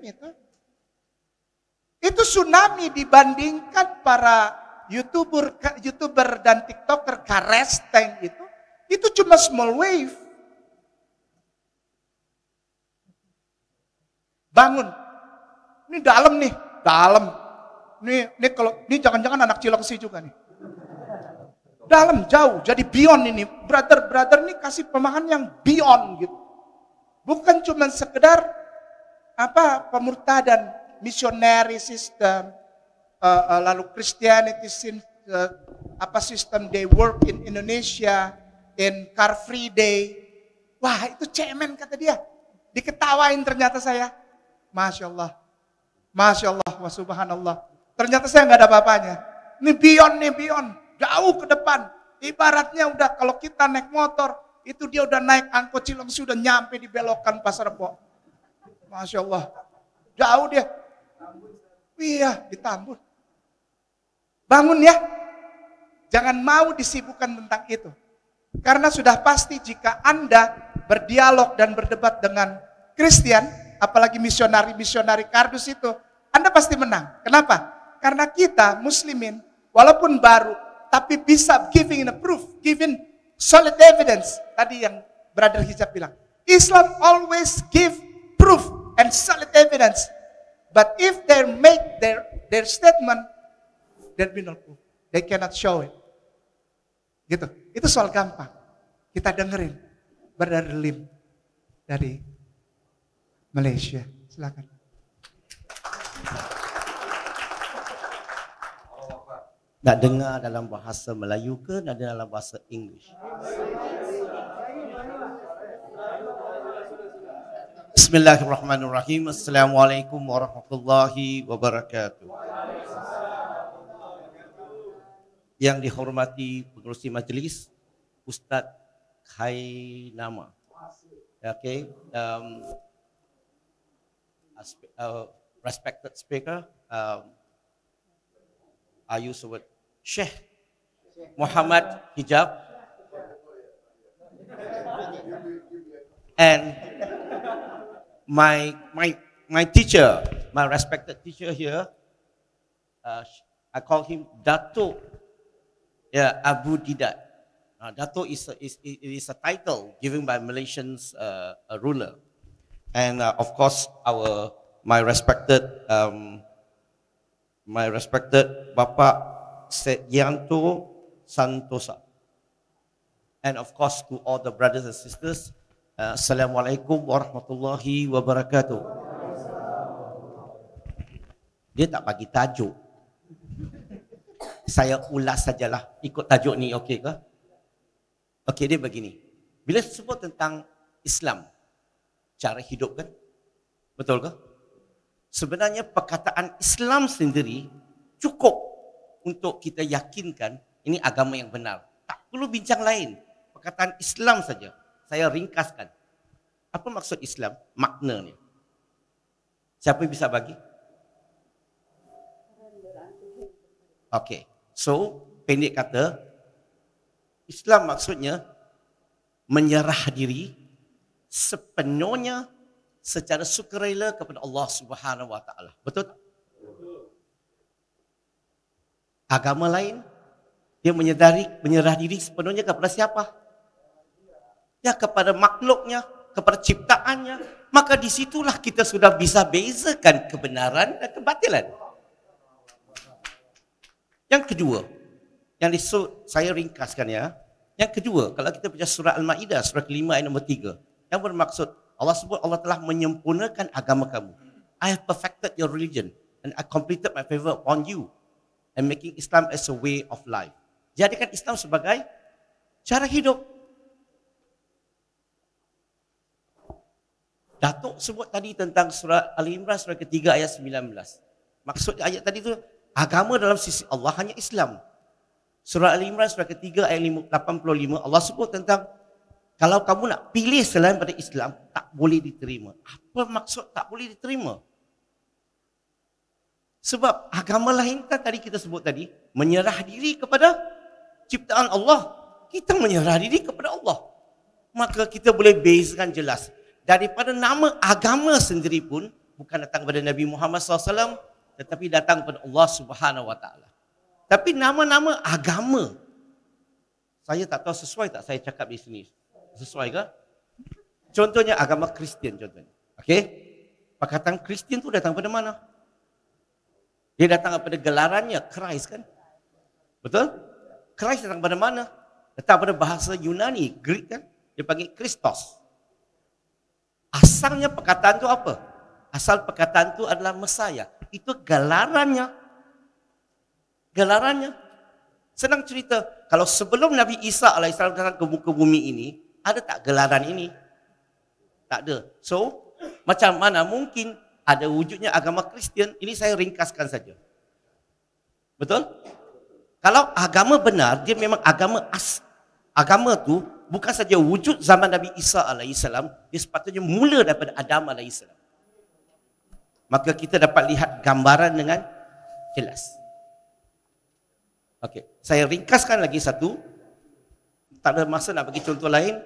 itu tsunami dibandingkan para YouTuber dan TikToker karesteng itu cuma small wave. Bangun. Ini dalam. Ini kalau ini jangan-jangan anak Cilengsi juga nih. Dalam jauh, jadi beyond ini. Brother ini kasih pemahaman yang beyond gitu. Bukan cuma sekedar pemurtadan missionary system. Lalu Christianity system they work in Indonesia in Car Free Day. Wah, itu cemen kata dia. Diketawain ternyata saya. Masya Allah, wa subhanallah. Ternyata saya nggak ada apa-apanya. Ini beyond, jauh ke depan. Ibaratnya udah kalau kita naik motor, itu dia udah naik angkot Cilengsi, sudah nyampe di belokan Pasar Rebo. Masya Allah, jauh dia. Iya, di Tambun. Bangun ya, jangan mau disibukkan tentang itu. Karena sudah pasti jika Anda berdialog dan berdebat dengan Kristen, apalagi misionari kardus itu, Anda pasti menang. Kenapa? Karena kita muslimin, walaupun baru, tapi bisa giving in a proof, giving solid evidence. Tadi yang Brother Hijab bilang, Islam always give proof and solid evidence. But if they make their statement, there be no proof. They cannot show it. Gitu. Itu soal gampang. Kita dengerin Brother Lim dari Malaysia. Silakan. Nak dengar dalam bahasa Melayu ke nak dengar dalam bahasa English? Bismillahirrahmanirrahim. Assalamualaikum warahmatullahi wabarakatuh. Yang dihormati pengerusi majlis, Ustaz Khainama. Okay. Respected speaker, I use the word Sheikh Mohammed Hijab, and my teacher, my respected teacher here, I call him Dato' Abu Didat. Dato' is a title given by Malaysians ruler, and of course my respected Bapak Sedianto Santosa, and of course to all the brothers and sisters, Assalamualaikum warahmatullahi wabarakatuh. Dia tak bagi tajuk. Saya ulas sajalah, ikut tajuk ni, okey ke? Okey, dia begini. Bila sebut tentang Islam, cara hidup kan? Betul ke? Sebenarnya perkataan Islam sendiri cukup untuk kita yakinkan ini agama yang benar. Tak perlu bincang lain. Perkataan Islam saja. Saya ringkaskan. Apa maksud Islam? Maknanya. Siapa yang bisa bagi? Okey. So, pendek kata, Islam maksudnya menyerah diri sepenuhnya secara sukarela kepada Allah Subhanahu Wa Taala. Betul tak? Agama lain dia menyerah diri sepenuhnya kepada siapa? Ya, kepada makhluknya, kepada ciptaannya. Maka disitulah kita sudah bisa bezakan kebenaran dan kebatilan. Yang kedua, yang saya ringkaskan ya. Yang kedua, kalau kita baca surah Al-Maidah, surah kelima ayat nombor 3, yang bermaksud Allah sebut Allah telah menyempurnakan agama kamu. I have perfected your religion and I completed my favor upon you and making Islam as a way of life. Jadikan Islam sebagai cara hidup. Datuk sebut tadi tentang surah Al-Imran surah ketiga ayat 19. Maksud ayat tadi tu, agama dalam sisi Allah hanya Islam. Surah Al-Imran surah ketiga ayat 85 Allah sebut tentang kalau kamu nak pilih selain pada Islam, tak boleh diterima. Apa maksud tak boleh diterima? Sebab agama lain kan tadi kita sebut tadi, menyerah diri kepada ciptaan Allah. Kita menyerah diri kepada Allah. Maka kita boleh bezakan jelas. Daripada nama agama sendiri pun, bukan datang kepada Nabi Muhammad SAW, tetapi datang kepada Allah Subhanahu Wa Taala. Tapi nama-nama agama, saya tak tahu sesuai tak saya cakap di sini. Sesuai ke? Contohnya agama Kristian contohnya. Okey? Perkataan Kristian tu datang pada mana? Dia datang pada gelarannya Christ kan? Betul? Christ datang pada mana? Datang pada bahasa Yunani, Greek kan? Dia panggil Christos. Asalnya perkataan tu apa? Asal perkataan tu adalah Messiah. Itu gelarannya. Gelarannya. Senang cerita, kalau sebelum Nabi Isa AS datang ke muka bumi ini, ada tak gelaran ini? Tak ada. So, macam mana mungkin ada wujudnya agama Kristian? Ini saya ringkaskan saja. Betul? Kalau agama benar, dia memang agama tu bukan saja wujud zaman Nabi Isa AS, dia sepatutnya mula daripada Adam AS. Maka kita dapat lihat gambaran dengan jelas. Okey, saya ringkaskan lagi satu. Tak ada masa nak bagi contoh lain.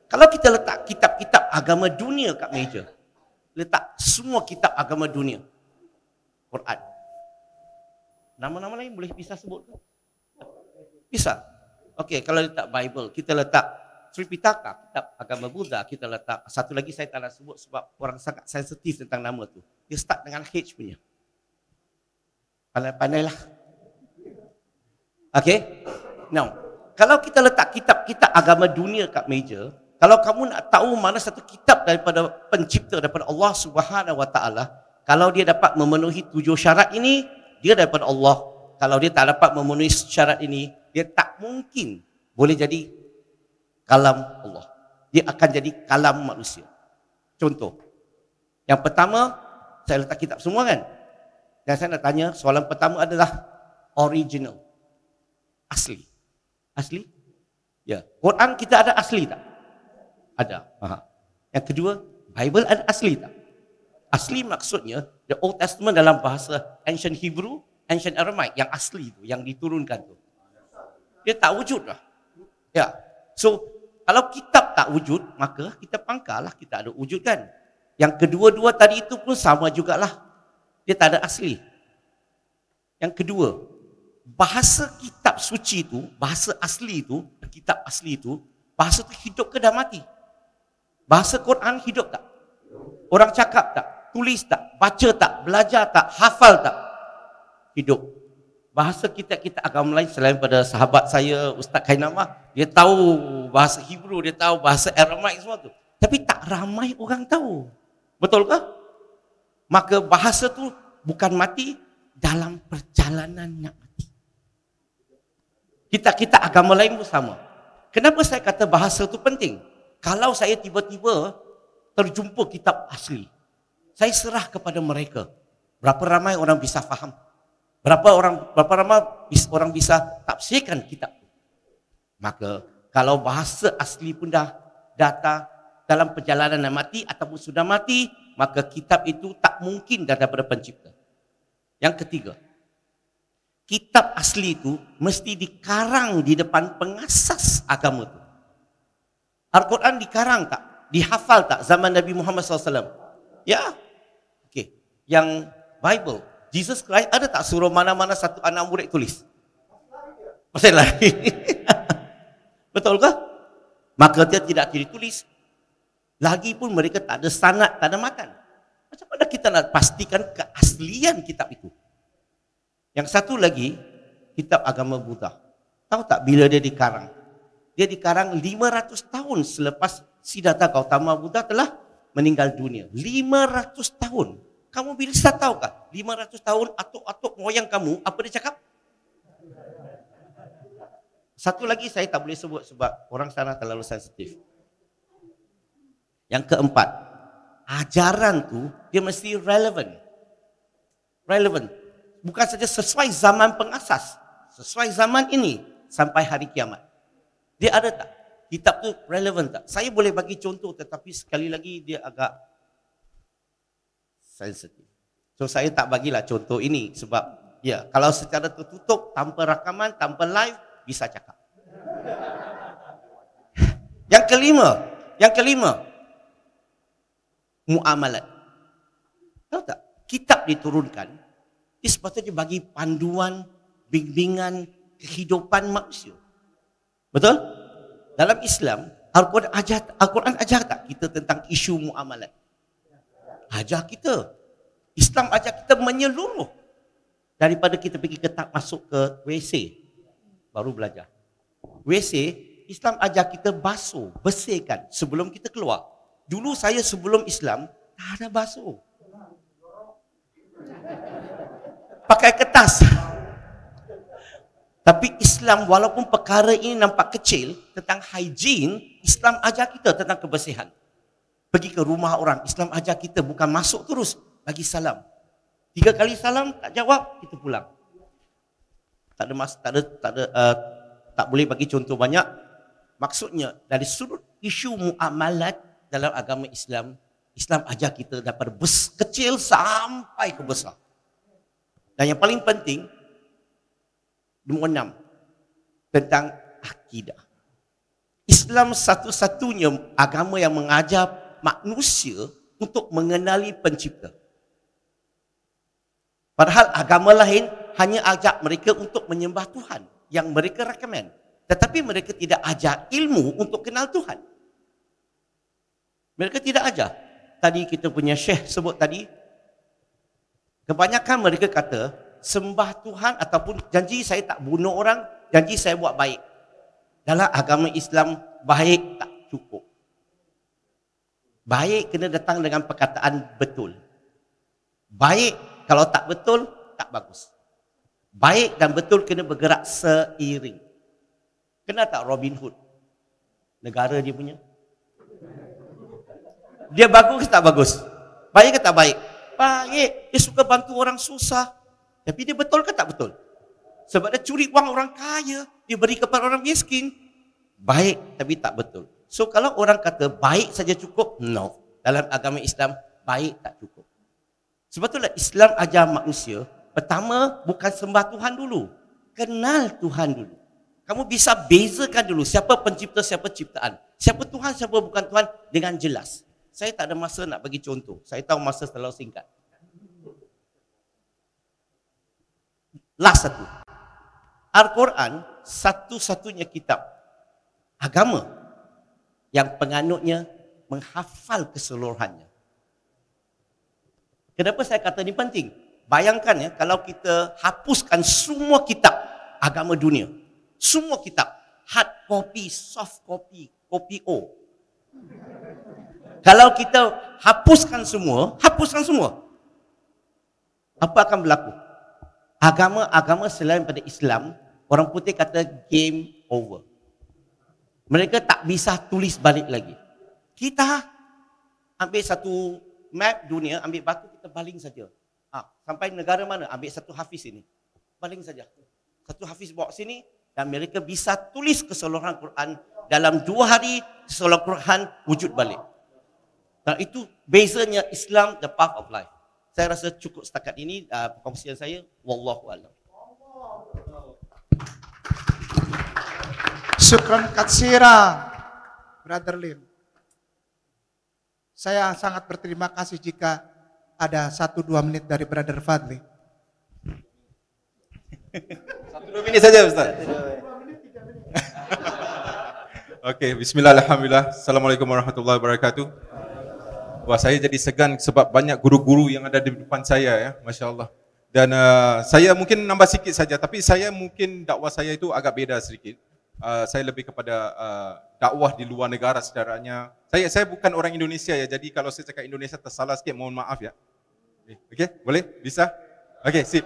Kalau kita letak kitab-kitab agama dunia kat meja, letak semua kitab agama dunia, Quran. Nama-nama lain boleh bisa sebut ke? Bisa. Okey, kalau letak Bible, kita letak Tripitaka, kitab agama Buddha, kita letak. Satu lagi saya tak nak sebut sebab orang sangat sensitif tentang nama tu. Dia start dengan H punya. Pandai-pandailah. Okey? Now, kalau kita letak kitab-kitab agama dunia kat meja, kalau kamu nak tahu mana satu kitab daripada pencipta, daripada Allah Subhanahu Wa Taala, kalau dia dapat memenuhi 7 syarat ini, dia daripada Allah. Kalau dia tak dapat memenuhi syarat ini, dia tak mungkin boleh jadi kalam Allah. Dia akan jadi kalam manusia. Contoh. Yang pertama, saya letak kitab semua kan? Dan saya nak tanya, soalan pertama adalah original. Asli. Asli? Ya. Quran kita ada asli tak? Ada. Aha. Yang kedua, Bible ada asli tak? Asli maksudnya, the Old Testament dalam bahasa Ancient Hebrew, Ancient Aramaic, yang asli tu, yang diturunkan tu. Dia tak wujud lah. Ya. So, kalau kitab tak wujud, maka kita pangkallah kita ada wujud kan. Yang kedua-dua tadi itu pun sama jugalah. Dia tak ada asli. Yang kedua, bahasa kitab suci itu, bahasa asli itu, kitab asli itu, bahasa itu hidup ke dah mati? Bahasa Quran hidup tak? Orang cakap tak? Tulis tak? Baca tak? Belajar tak? Hafal tak? Hidup. Bahasa kitab-kitab agama lain selain pada sahabat saya, Ustaz Kainamah, dia tahu bahasa Hebrew, dia tahu bahasa Aramaik semua tu. Tapi tak ramai orang tahu. Betul ke? Maka bahasa tu bukan mati, dalam perjalanan nak mati. Kita agama lain pun sama. Kenapa saya kata bahasa tu penting? Kalau saya tiba-tiba terjumpa kitab asli, saya serah kepada mereka. Berapa ramai orang bisa faham? Berapa ramai orang bisa tafsirkan kitab itu? Maka kalau bahasa asli pun dah datang dalam perjalanan nak mati ataupun sudah mati, maka kitab itu tak mungkin daripada pencipta. Yang ketiga, kitab asli itu mesti dikarang di depan pengasas agama itu. Al-Quran dikarang tak? Dihafal tak zaman Nabi Muhammad SAW? Ya. Okey. Yang Bible, Jesus Christ ada tak suruh mana-mana satu anak murid tulis? Pasalnya. Betul ke? Maka dia tidak ditulis. Lagipun mereka tak ada sanad, tak ada matan. Macam mana kita nak pastikan keaslian kitab itu? Yang satu lagi, kitab agama Buddha. Tahu tak bila dia dikarang? Dia dikarang 500 tahun selepas Siddhartha Gautama Buddha telah meninggal dunia. 500 tahun. Kamu bisa tahu tak? 500 tahun atuk-atuk moyang kamu, apa dia cakap? Satu lagi saya tak boleh sebut sebab orang sana terlalu sensitif. Yang keempat, ajaran tu dia mesti relevan. Relevan. Bukan saja sesuai zaman pengasas, sesuai zaman ini sampai hari kiamat. Dia ada tak? Kitab tu relevan tak? Saya boleh bagi contoh tetapi sekali lagi dia agak sensitif. So saya tak bagilah contoh ini sebab ya, kalau secara tertutup tanpa rakaman, tanpa live bisa cakap. Yang kelima, muamalat. Tahu tak? Kitab diturunkan, dia sepatutnya bagi panduan, bimbingan kehidupan manusia. Betul? Dalam Islam, Al-Quran ajar tak kita tentang isu muamalat? Ajar kita. Islam ajar kita menyeluruh. Daripada kita pergi masuk ke WC, baru belajar. WC, Islam ajar kita basuh, bersihkan sebelum kita keluar. Dulu saya sebelum Islam, tak ada basuh. Pakai kertas. Tapi Islam walaupun perkara ini nampak kecil, tentang hygiene, Islam ajar kita tentang kebersihan. Pergi ke rumah orang, Islam ajar kita bukan masuk terus, bagi salam. 3 kali salam, tak jawab, kita pulang. Tak boleh bagi contoh banyak. Maksudnya, dari sudut isu muamalat dalam agama Islam, Islam ajar kita daripada kecil sampai ke besar. Dan yang paling penting, nombor 6, tentang akidah. Islam satu-satunya agama yang mengajar manusia untuk mengenali pencipta. Padahal agama lain hanya ajak mereka untuk menyembah Tuhan. yang mereka recommend. Tetapi mereka tidak ajar ilmu untuk kenal Tuhan. Mereka tidak ajar. Tadi kita punya Syekh sebut tadi, kebanyakan mereka kata, sembah Tuhan ataupun janji saya tak bunuh orang, janji saya buat baik. Dalam agama Islam, baik tak cukup. Baik kena datang dengan perkataan betul. Baik kalau tak betul, tak bagus. Baik dan betul kena bergerak seiring. Kenal tak Robin Hood? Negara dia punya. Dia bagus ke tak bagus? Baik ke tak baik? Baik. Dia suka bantu orang susah. Tapi dia betul ke tak betul? Sebab dia curi wang orang kaya, dia beri kepada orang miskin. Baik tapi tak betul. So kalau orang kata baik saja cukup, no. Dalam agama Islam, baik tak cukup. Sebab itulah Islam ajar manusia, pertama bukan sembah Tuhan dulu. Kenal Tuhan dulu. Kamu bisa bezakan dulu siapa pencipta, siapa ciptaan. Siapa Tuhan, siapa bukan Tuhan dengan jelas. Saya tak ada masa nak bagi contoh. Saya tahu masa terlalu singkat. Last satu. Al-Quran satu-satunya kitab agama yang penganutnya menghafal keseluruhannya. Kenapa saya kata ini penting? Bayangkan ya, kalau kita hapuskan semua kitab agama dunia. Semua kitab. Hard copy, soft copy, copy O. Kalau kita hapuskan semua, apa akan berlaku? Agama-agama selain pada Islam, orang putih kata game over. Mereka tak bisa tulis balik lagi. Kita ambil satu map dunia, ambil batu, kita baling saja. Sampai negara mana, ambil satu hafiz ini. Baling saja. Satu hafiz bawa sini, dan mereka bisa tulis keseluruhan Quran. Dalam 2 hari, keseluruhan Quran wujud balik. Dan itu bezanya Islam, the path of life. Saya rasa cukup setakat ini perkongsian saya. Wallahu a'lam. Syukran katsira, Brother Lim. Saya sangat berterima kasih jika ada 1-2 menit dari Brother Fadli. 1-2 menit saja Ustaz. Okey, bismillah, alhamdulillah. Assalamualaikum warahmatullahi wabarakatuh. Wah, saya jadi segan sebab banyak guru-guru yang ada di depan saya ya, masya-Allah. Dan saya mungkin nambah sikit saja, tapi saya mungkin dakwah saya itu agak beda sedikit. Saya lebih kepada dakwah di luar negara secaranya. Saya bukan orang Indonesia ya, jadi kalau saya cakap Indonesia tersalah sikit, mohon maaf ya. Okey, boleh? Bisa? Okey, sip.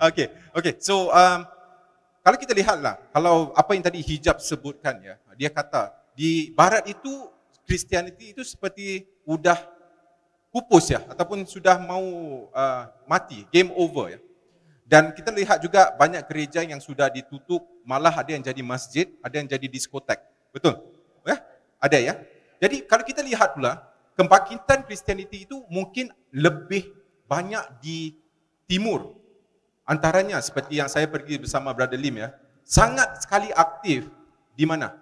Okey. So kalau kita lihatlah, kalau apa yang tadi Hijab sebutkan ya, dia kata di barat itu Kristianiti itu seperti sudah pupus ya, ataupun sudah mau mati, game over ya. Dan kita lihat juga banyak gereja yang sudah ditutup, malah ada yang jadi masjid, ada yang jadi diskotek. Betul? Ya? Ada ya? Jadi kalau kita lihat pula, kebangkitan Kristianiti itu mungkin lebih banyak di timur. Antaranya seperti yang saya pergi bersama Brother Lim ya, sangat sekali aktif di mana?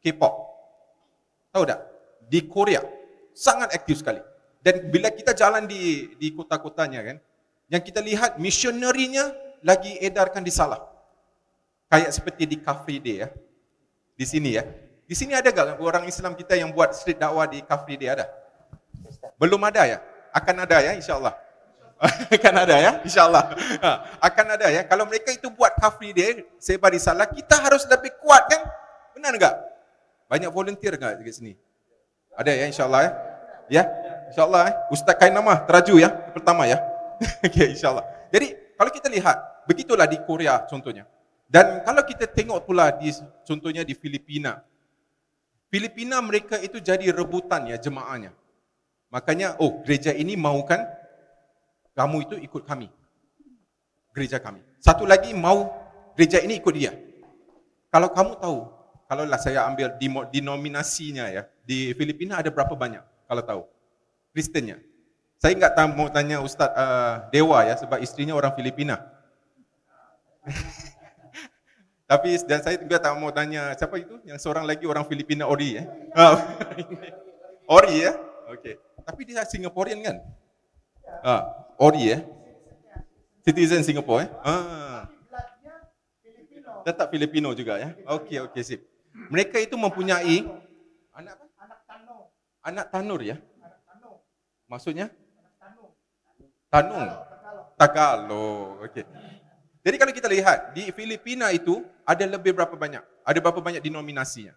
K-pop. Tahu tak? Di Korea. Sangat aktif sekali. Dan bila kita jalan di kota-kotanya kan, yang kita lihat misionerinya lagi edarkan di Salah. Kayak seperti di Cafe Day ya. Di sini ya. Di sini ada tak orang Islam kita yang buat street dakwah di Cafe Day, ada? Belum ada ya? Akan ada ya insya-Allah. Akan ada ya insya-Allah. Akan ada ya. Kalau mereka itu buat Cafe Day sebar di Salah, kita harus lebih kuat kan? Benar enggak? Banyak volunteer enggak di sini? Ada ya insya-Allah ya. Ya, insya-Allah Ustaz kain nama teraju ya pertama ya. Okey insya-Allah. Jadi kalau kita lihat begitulah di Korea contohnya. Dan kalau kita tengok pula di contohnya di Filipina. Filipina mereka itu jadi rebutan ya jemaahnya. Makanya gereja ini maukan kamu itu ikut kami. Gereja kami. Satu lagi mau gereja ini ikut dia. Kalau kamu tahu, kalaulah saya ambil denominasinya ya, di Filipina ada berapa banyak kalau tahu? Kristennya. Saya enggak mau tanya Ustaz Dewa ya sebab istrinya orang Filipina. Tapi dan saya juga tak mau tanya siapa itu yang seorang lagi orang Filipina Ori ya. Ori ya. Okey. Tapi dia Singaporean kan? Ori ya. Citizen Singapore Tetap Filipino juga ya. Okey, okey, sip. Mereka itu mempunyai anak apa? Anak tanur ya. Maksudnya? Tanung. Tagalog. Okey. Jadi kalau kita lihat di Filipina itu ada lebih berapa banyak? Ada berapa banyak denominasinya?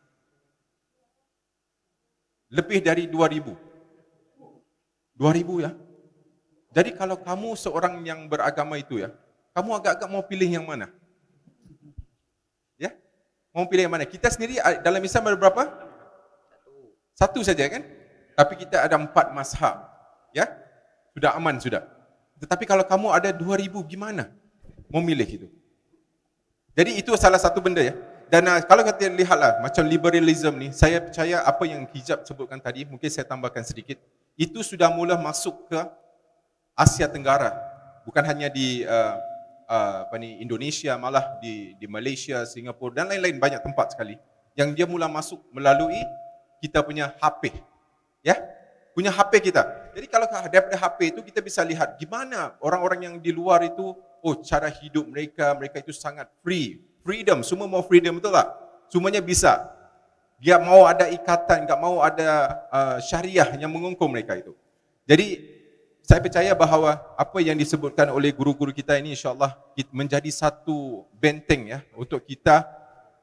Lebih dari 2000. 2000 ya. Jadi kalau kamu seorang yang beragama itu ya, kamu agak-agak mau pilih yang mana? Ya? Mau pilih yang mana? Kita sendiri dalam Islam ada berapa? Satu saja kan? Tapi kita ada 4 mazhab. Ya? Sudah aman sudah. Tetapi kalau kamu ada 2000 gimana? Memilih itu. Jadi itu salah satu benda ya. Dan kalau kita lihatlah macam liberalism ni, saya percaya apa yang Hijab sebutkan tadi, mungkin saya tambahkan sedikit, itu sudah mula masuk ke Asia Tenggara. Bukan hanya di Indonesia, malah di Malaysia, Singapura dan lain-lain banyak tempat sekali yang dia mula masuk melalui kita punya HP. Ya? Punya HP kita. Jadi kalau daripada HP itu kita bisa lihat gimana orang-orang yang di luar itu, oh cara hidup mereka itu sangat free. Freedom, semua mau freedom, betul tak? Semuanya bisa. Dia mau ada ikatan, enggak mau ada syariah yang mengungkung mereka itu. Jadi saya percaya bahawa apa yang disebutkan oleh guru-guru kita ini insya-Allah menjadi satu benteng ya untuk kita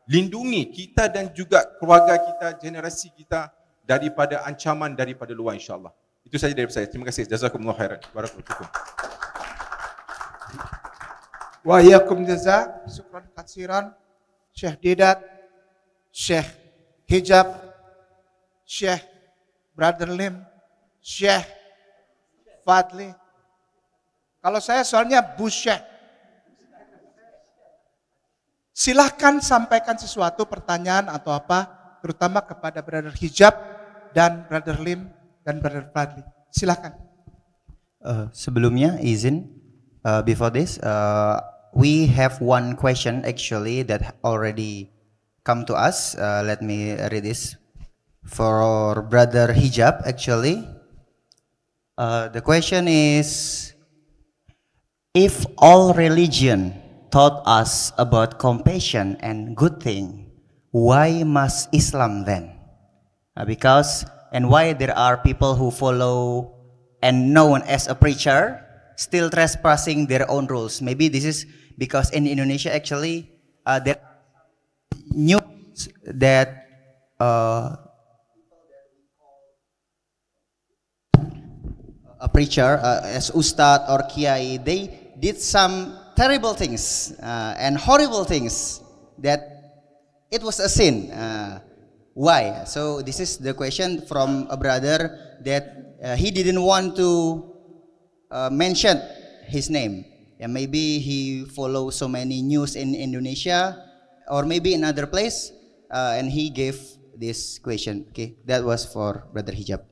lindungi kita dan juga keluarga kita, generasi kita daripada ancaman daripada luar insya-Allah. Itu saja dari saya. Terima kasih. Jazakumullah khairan. Barakallahu fikum. Wa iyyakum jazaa, syukran katsiran Syekh Didat, Syekh Hijab, Syekh Brother Lim, Syekh Fadli. Kalau saya soalnya Bu Syekh. Silahkan sampaikan sesuatu, pertanyaan atau apa, terutama kepada Brother Hijab dan Brother Lim dan Brother Fadli. Silahkan. Sebelumnya izin, before this, we have one question actually that already come to us. Let me read this for Brother Hijab actually. The question is, if all religion taught us about compassion and good thing, why must Islam then? And why there are people who follow and known as a preacher still trespassing their own rules? Maybe this is because in Indonesia actually there are news that a preacher as Ustad or Kiai, they did some terrible things and horrible things that it was a sin. Why? So this is the question from a brother that he didn't want to mention his name. Yeah, maybe he follows so many news in Indonesia or maybe in other place, and he gave this question. Okay, that was for Brother Hijab.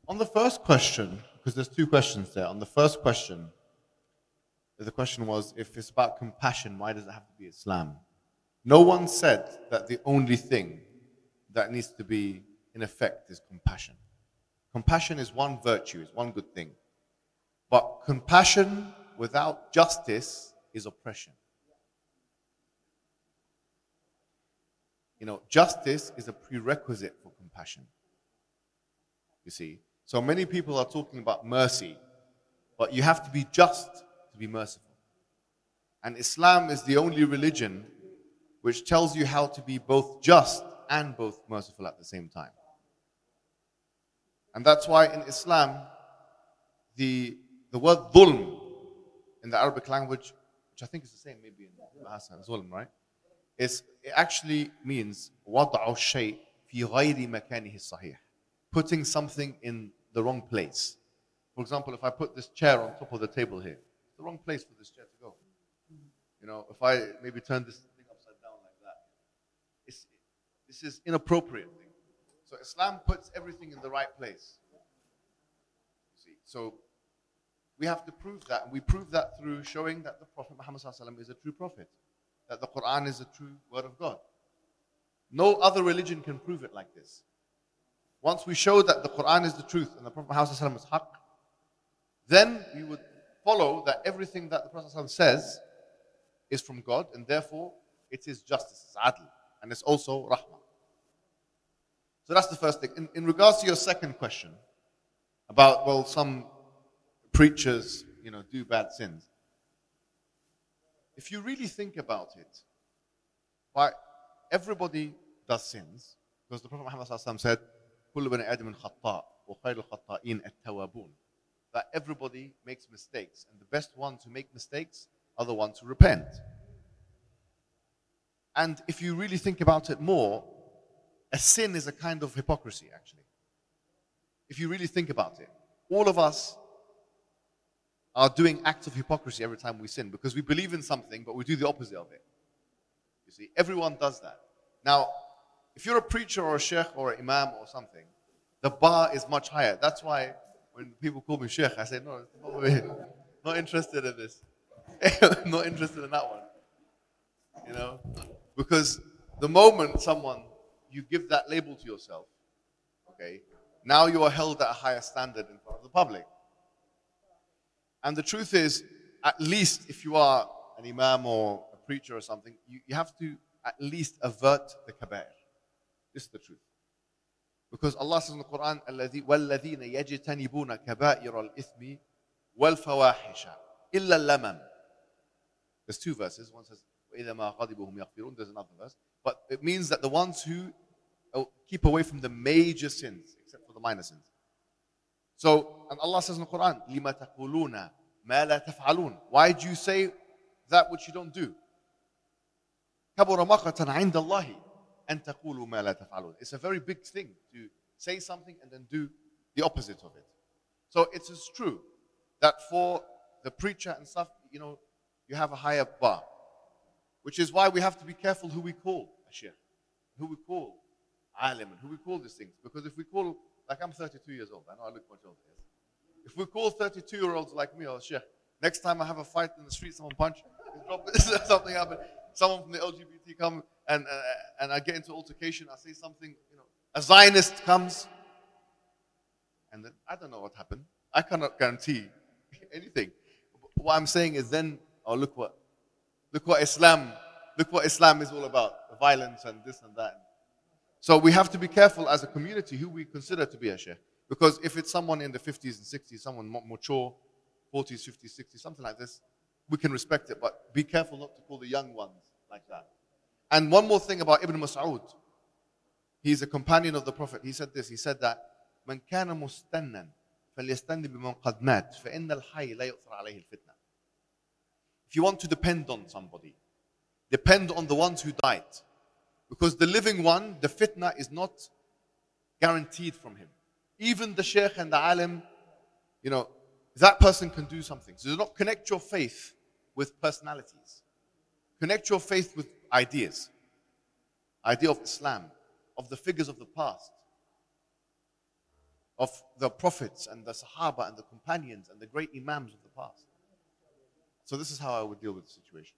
On the first question, because there's two questions there. On the first question, the question was, if it's about compassion, why does it have to be Islam? No one said that the only thing that needs to be in effect is compassion. Compassion is one virtue, is one good thing. But compassion without justice is oppression. You know, justice is a prerequisite for compassion. You see, so many people are talking about mercy, but you have to be just to be merciful. And Islam is the only religion which tells you how to be both just and both merciful at the same time. And that's why in Islam, the word dhulm in the Arabic language, which I think is the same maybe in Bahasa, zulm, right? It actually means وَضْعُ الشَّيْء فِي غَيْرِ مَكَانِهِ الصَّحِيحِ, putting something in the wrong place. For example, if I put this chair on top of the table here, it's the wrong place for this chair to go. You know, if I maybe turn this thing upside down like that, this is inappropriate thing. So Islam puts everything in the right place. See, so we have to prove that, and we prove that through showing that the Prophet Muhammad ﷺ is a true prophet, that the Quran is a true word of God. No other religion can prove it like this. Once we show that the Quran is the truth and the Prophet Muhammad ﷺ is haqq, then we would follow that everything that the Prophet ﷺ says is from God, and therefore it is justice, it's adl, and it's also rahmah. So that's the first thing. In regards to your second question about, well, some preachers, do bad sins. If you really think about it, everybody does sins, because the Prophet Muhammad said, كل بني آدم خطاء وخير الخطائين التوابون. That everybody makes mistakes, and the best ones who make mistakes are the ones who repent. And if you really think about it more, a sin is a kind of hypocrisy, actually. If you really think about it, all of us are doing acts of hypocrisy every time we sin, because we believe in something, but we do the opposite of it. You see, everyone does that. Now, if you're a preacher or a sheikh or an imam or something, the bar is much higher. That's why when people call me sheikh, I say, no, not interested in this. Not interested in that one. Because the moment you give that label to yourself, okay, now you are held at a higher standard in front of the public. And the truth is, at least if you are an imam or a preacher or something, you have to at least avert the kabair. This is the truth. Because Allah says in the Quran, وَالَّذِينَ يَجْتَنِبُونَ كَبَائِرَ الْإِثْمِ وَالْفَوَاحِشَ إِلَّا اللَّمَمْ. There's two verses. One says, وَإِذَا مَا غَضِبُهُمْ يَغْفِرُونَ. There's another verse. But it means that the ones who keep away from the major sins, except for the minor sins. So, and Allah says in the Quran, لِمَا تَقُولُونَ مَا لَا تَفْعَلُونَ. Why do you say that which you don't do? كَبُرَ مَقَةً عِنْدَ اللَّهِ أَن تَقُولُوا مَا لَا تَفْعَلُونَ. It's a very big thing to say something and then do the opposite of it. So it is true that for the preacher and stuff, you have a higher bar. Which is why we have to be careful who we call a sheikh, who we call alim, and who we call these things. Because if we call, like I'm 32 years old, I know I look much older. If we call 32-year-olds like me or sheikh, next time I have a fight in the street, someone punch, something happen, someone from the LGBT come and I get into altercation, I say something, a Zionist comes, and then I don't know what happened. I cannot guarantee anything. What I'm saying is then, look what Islam is all about, the violence and this and that. So we have to be careful as a community who we consider to be a sheikh. Because if it's someone in the 50s and 60s, someone more mature, 40s, 50s, 60s, something like this, we can respect it, but be careful not to call the young ones like that. And one more thing about Ibn Mas'ud. He's a companion of the Prophet. He said this, he said that, مَنْ كَانَ مُسْتَنًّا فَلْيَسْتَنِّ بِمَنْ قَدْ مَاتْ فَإِنَّ الْحَيِّ لَا يُؤْثَرَ عَلَيْهِ الْفِتْنَةِ. If you want to depend on somebody, depend on the ones who died. Because the living one, the fitna is not guaranteed from him. Even the sheikh and the alim, that person can do something. So do not connect your faith with personalities. Connect your faith with ideas. Idea of Islam, of the figures of the past, of the prophets and the Sahaba and the companions and the great imams of the past. So this is how I would deal with the situation.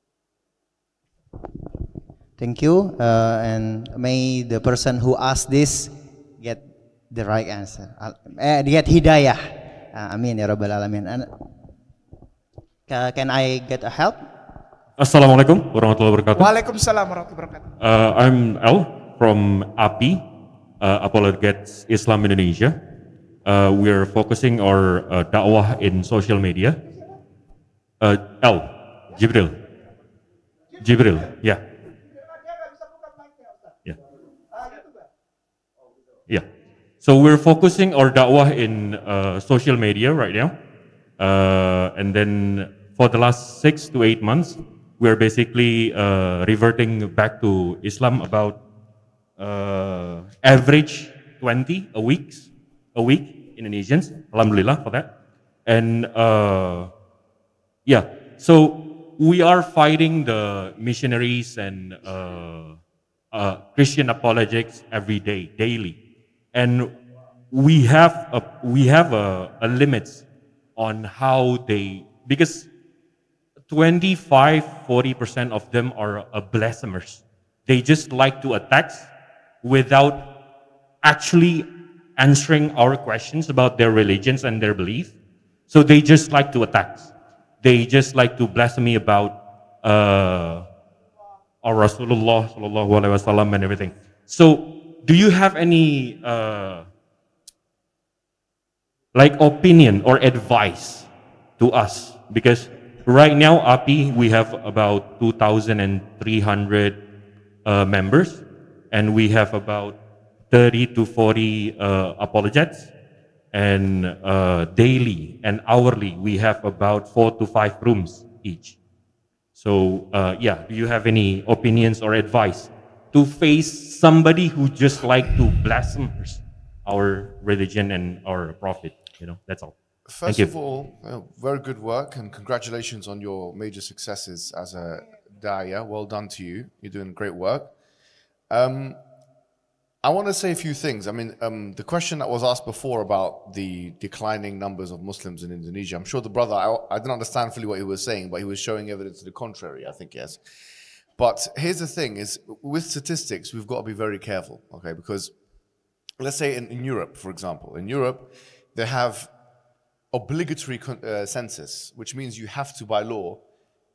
Thank you. And may the person who asked this get the right answer. Get hidayah. Amin ya rabbal alamin. And can I get a help? Assalamualaikum warahmatullahi wabarakatuh. Waalaikumsalam warahmatullahi wabarakatuh. I'm L from API, Apologetics Islam Indonesia. We are focusing our dakwah in social media. Jibril, yeah. Yeah. So we're focusing our da'wah in social media right now. And then for the last 6 to 8 months, we're basically reverting back to Islam about average 20 a week Indonesians. Alhamdulillah for that. And yeah, so we are fighting the missionaries and Christian apologetics every day, daily. And we have a limit on how they, because 25-40% of them are blasphemers. They just like to attack without actually answering our questions about their religions and their belief. So they just like to attack. They just like to blaspheme about our Rasulullah sallallahu alaihi wasallam and everything. So, do you have any like opinion or advice to us? Because right now, API, we have about 2,300 members, and we have about 30 to 40 apologets, and daily and hourly, we have about 4 to 5 rooms each. So, yeah, do you have any opinions or advice to face somebody who just like to blaspheme our religion and our prophet? You know, that's all. First of all, very good work and congratulations on your major successes as a da'iyah. Well done to you. You're doing great work. I want to say a few things. I mean, the question that was asked before about the declining numbers of Muslims in Indonesia, I'm sure the brother, I didn't understand fully what he was saying, but he was showing evidence to the contrary, I think, yes. But here's the thing, is with statistics, we've got to be very careful, okay? Because let's say in Europe, for example, in Europe, they have obligatory census, which means you have to, by law,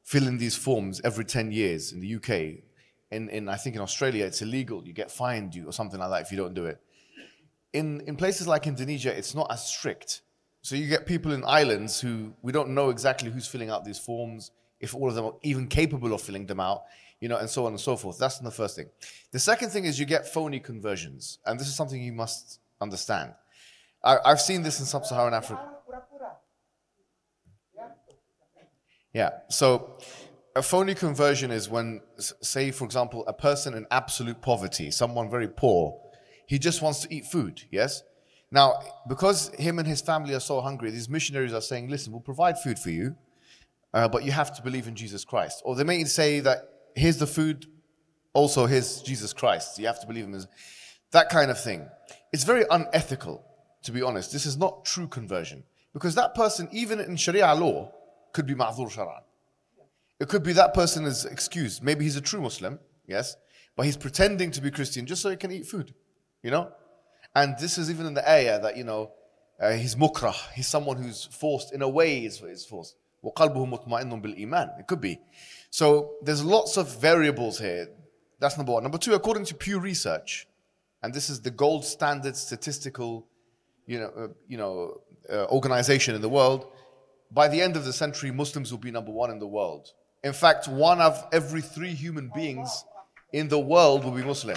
fill in these forms every 10 years. In the UK, I think in Australia, it's illegal. You get fined or something like that if you don't do it. In places like Indonesia, it's not as strict. So you get people in islands who we don't know exactly who's filling out these forms, if all of them are even capable of filling them out, you know, and so on and so forth. That's the first thing. The second thing is you get phony conversions. And this is something you must understand. I've seen this in sub-Saharan Africa. Yeah, so a phony conversion is when, say, for example, a person in absolute poverty, someone very poor, he just wants to eat food, yes? Now, because him and his family are so hungry, these missionaries are saying, listen, we'll provide food for you, but you have to believe in Jesus Christ. Or they may say that, here's the food, also here's Jesus Christ. You have to believe him. That kind of thing. It's very unethical, to be honest. This is not true conversion. Because that person, even in Sharia law, could be ma'zur shar'an. It could be that person is excused. Maybe he's a true Muslim, yes, but he's pretending to be Christian just so he can eat food, you know? And this is even in the ayah that, you know, he's mukrah. He's someone who's forced, in a way is forced. وَقَلْبُهُ مُطْمَئِنٌ بِالْإِيمَانِ. It could be. So there's lots of variables here. That's number one. Number two, according to Pew Research, and this is the gold standard statistical, organization in the world, by the end of the century, Muslims will be number one in the world. In fact, 1 of every 3 human beings in the world will be Muslim.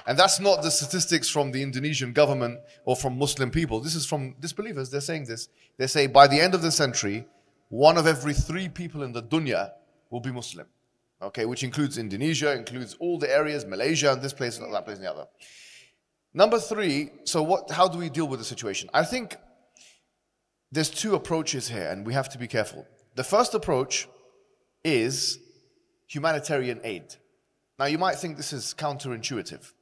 And that's not the statistics from the Indonesian government or from Muslim people. This is from disbelievers. They're saying this. They say by the end of the century, 1 of every 3 people in the Dunia will be Muslim. Okay, which includes Indonesia, includes all the areas, Malaysia, and this place, and that place, and the other. Number 3, so how do we deal with the situation? I think there's 2 approaches here, and we have to be careful. The first approach is humanitarian aid. Now, you might think this is counterintuitive.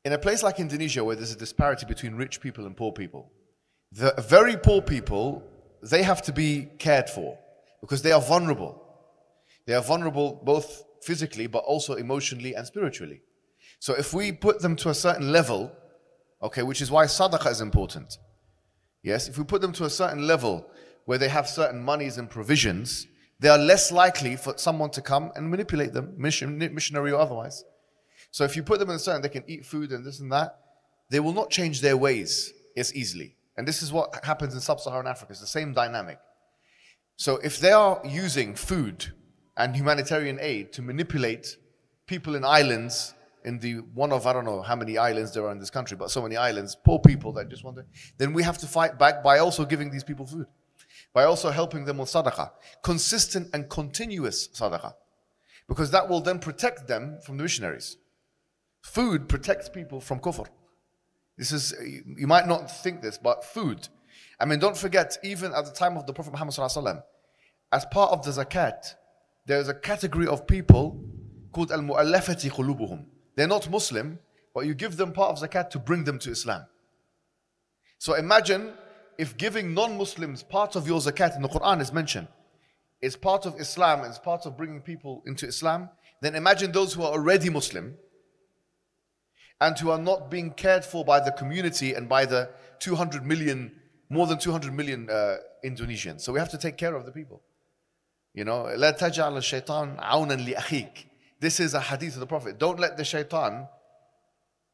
In a place like Indonesia, where there's a disparity between rich people and poor people, the very poor people, they have to be cared for because they are vulnerable. They are vulnerable both physically, but also emotionally and spiritually. So if we put them to a certain level, okay, which is why sadaqah is important. Yes, if we put them to a certain level where they have certain monies and provisions, they are less likely for someone to come and manipulate them, missionary or otherwise. So if you put them in a certain, they can eat food and this and that, they will not change their ways as easily. And this is what happens in sub-Saharan Africa. It's the same dynamic. So if they are using food and humanitarian aid to manipulate people in islands, in the one of, I don't know how many islands there are in this country, but so many islands, poor people that just want to, then we have to fight back by also giving these people food, by also helping them with sadaqah, consistent and continuous sadaqah, because that will then protect them from the missionaries. Food protects people from kufr. This is, you might not think this, but food. I mean, don't forget, even at the time of the Prophet Muhammad ﷺ, as part of the zakat, there is a category of people called al-mu'allafati qulubuhum. They're not Muslim, but you give them part of zakat to bring them to Islam. So imagine if giving non-Muslims part of your zakat, in the Quran is mentioned, is part of Islam, is part of bringing people into Islam, then imagine those who are already Muslim and who are not being cared for by the community and by the 200 million, more than 200 million Indonesians. So we have to take care of the people. You know, لا تجعل الشيطان عونا لأخيك. This is a hadith of the Prophet. Don't let the shaitan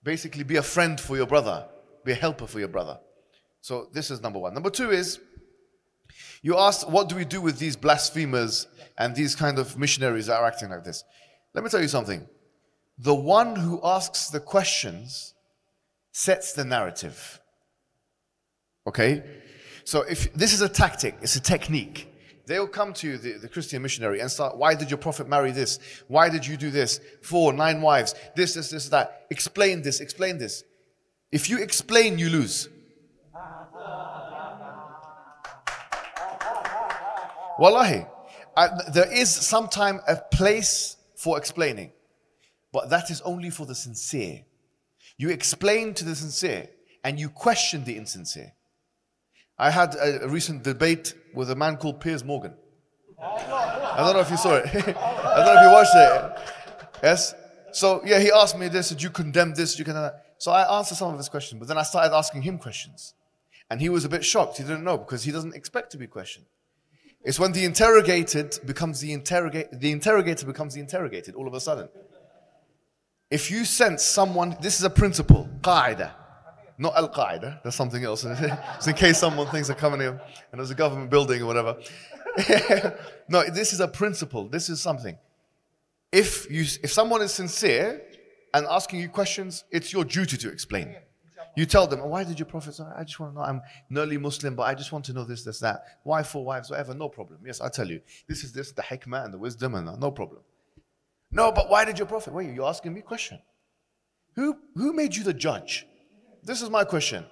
basically be a friend for your brother, be a helper for your brother. So this is number one. Number two is, you asked, what do we do with these blasphemers and these kind of missionaries that are acting like this? Let me tell you something. The one who asks the questions sets the narrative. Okay? So if this is a tactic, it's a technique. They'll come to you, the Christian missionary, and start, why did your prophet marry this? Why did you do this? 4, 9 wives, this, that. Explain this, explain this. If you explain, you lose. Wallahi, there is sometimes a place for explaining, but that is only for the sincere. You explain to the sincere, and you question the insincere. I had a recent debate with a man called Piers Morgan. I don't know if you saw it. I don't know if you watched it. Yes? So, yeah, he asked me this, did you condemn this, you condemn that? So I answered some of his questions, but then I started asking him questions. And he was a bit shocked, he didn't know, because he doesn't expect to be questioned. It's when the interrogated becomes the interrogator becomes the interrogated all of a sudden. If you sense someone, this is a principle, qaida. Not Al-Qaeda, that's something else. It's in case someone thinks they're coming in and there's a government building or whatever. No, this is a principle. This is something. If someone is sincere and asking you questions, it's your duty to explain. You tell them, why did your prophet say, I just want to know, I'm an early Muslim, but I just want to know this, that. Why 4 wives, whatever, no problem. Yes, I tell you. This is the hikmah and the wisdom, and no problem. No, but why did your prophet? Wait, you're asking me a question. Who made you the judge? This is my question.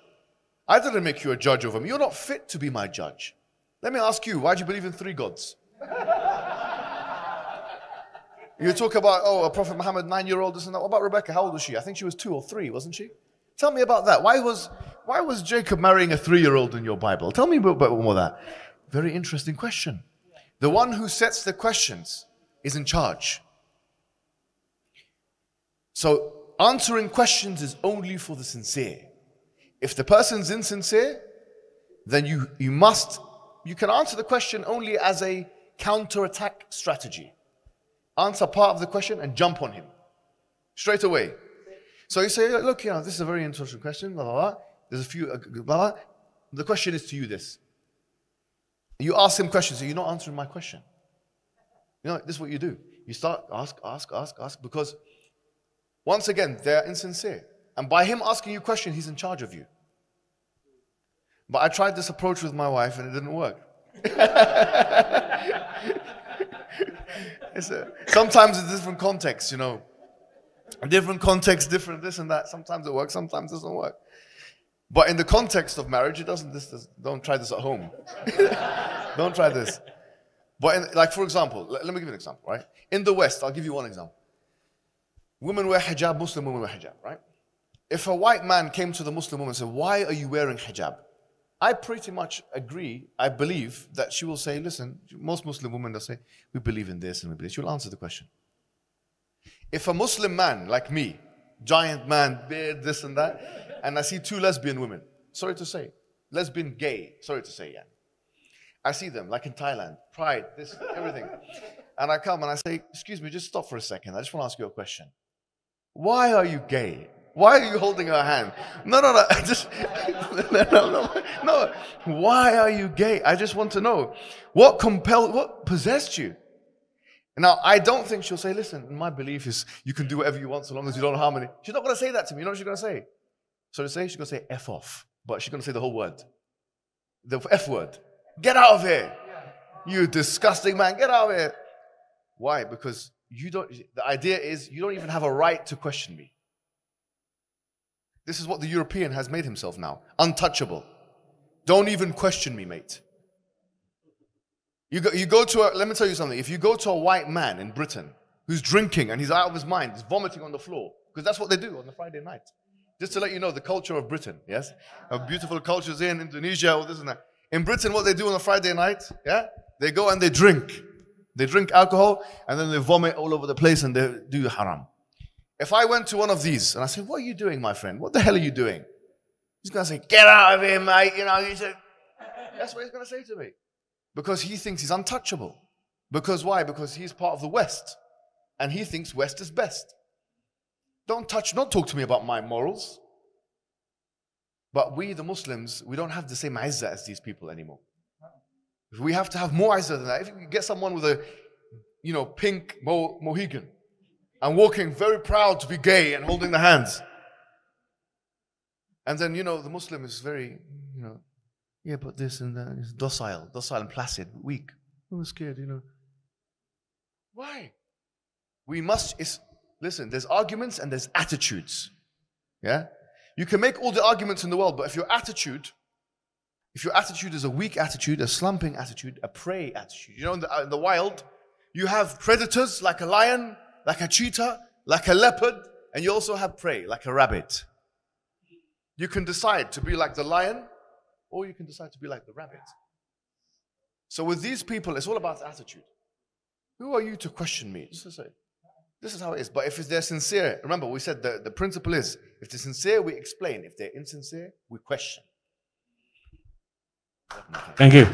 I didn't make you a judge over me. You're not fit to be my judge. Let me ask you, why do you believe in 3 gods? You talk about, a Prophet Muhammad, 9-year-old, this and that. What about Rebecca? How old was she? I think she was 2 or 3, wasn't she? Tell me about that. Why was Jacob marrying a 3-year-old in your Bible? Tell me about more of that. Very interesting question. The one who sets the questions is in charge. So, answering questions is only for the sincere. If the person's insincere, then you can answer the question only as a counter-attack strategy. Answer part of the question and jump on him. Straight away. So you say, look, this is a very interesting question, blah, blah, blah. There's a few, blah, blah. The question is to you this. You ask him questions, so you're not answering my question. This is what you do. You start, ask, because once again, they're insincere. And by him asking you questions, he's in charge of you. But I tried this approach with my wife and it didn't work. Sometimes it's different contexts, Different context, different this and that. Sometimes it works, sometimes it doesn't work. But in the context of marriage, it doesn't. Don't try this at home. Don't try this. But for example, let me give you an example, right? In the West, I'll give you one example. Women wear hijab, Muslim women wear hijab, right? If a white man came to the Muslim woman and said, why are you wearing hijab? I pretty much agree, I believe that she will say, listen, most Muslim women, they'll say, we believe in this and we believe. She will answer the question. If a Muslim man like me, giant man, beard, this and that, and I see 2 lesbian women, sorry to say, lesbian gay, sorry to say, yeah. I see them, like in Thailand, pride, this, everything. And I come and I say, excuse me, just stop for a second. I just want to ask you a question. Why are you gay? Why are you holding her hand? No. No. Why are you gay? I just want to know. What possessed you? Now, I don't think she'll say, listen, my belief is you can do whatever you want so long as you don't harm any. She's not going to say that to me. You know what she's going to say? So she's going to say F off. But she's going to say the whole word. The F word. Get out of here. You disgusting man. Get out of here. Why? Because the idea is you don't even have a right to question me. This is what the European has made himself now. Untouchable. Don't even question me, mate. Let me tell you something. If you go to a white man in Britain who's drinking and he's out of his mind, he's vomiting on the floor, because that's what they do on the Friday night. Just to let you know the culture of Britain, yes? How beautiful cultures in Indonesia, all this and that. In Britain, what they do on a Friday night, yeah? They go and they drink. They drink alcohol and then they vomit all over the place and they do haram. If I went to one of these and I said, what are you doing, my friend? What the hell are you doing? He's going to say, get out of here, mate. He said, that's what he's going to say to me. Because he thinks he's untouchable. Because why? Because he's part of the West. And he thinks West is best. Don't talk to me about my morals. But we, the Muslims, we don't have the same izzah as these people anymore. We have to have more izzah than that. If you get someone with a, pink Mohican and walking very proud to be gay and holding the hands. And then, the Muslim is very, yeah, but this and that is docile and placid, weak. I was scared, Why? We must, listen, there's arguments and there's attitudes. Yeah? You can make all the arguments in the world, but if your attitude is a weak attitude, a slumping attitude, a prey attitude, in the wild, you have predators like a lion, like a cheetah, like a leopard, and you also have prey like a rabbit. You can decide to be like the lion, or you can decide to be like the rabbit. So with these people, it's all about attitude. Who are you to question me? This is how it is. But if they're sincere, remember we said the principle is, if they're sincere, we explain. If they're insincere, we question. Thank you.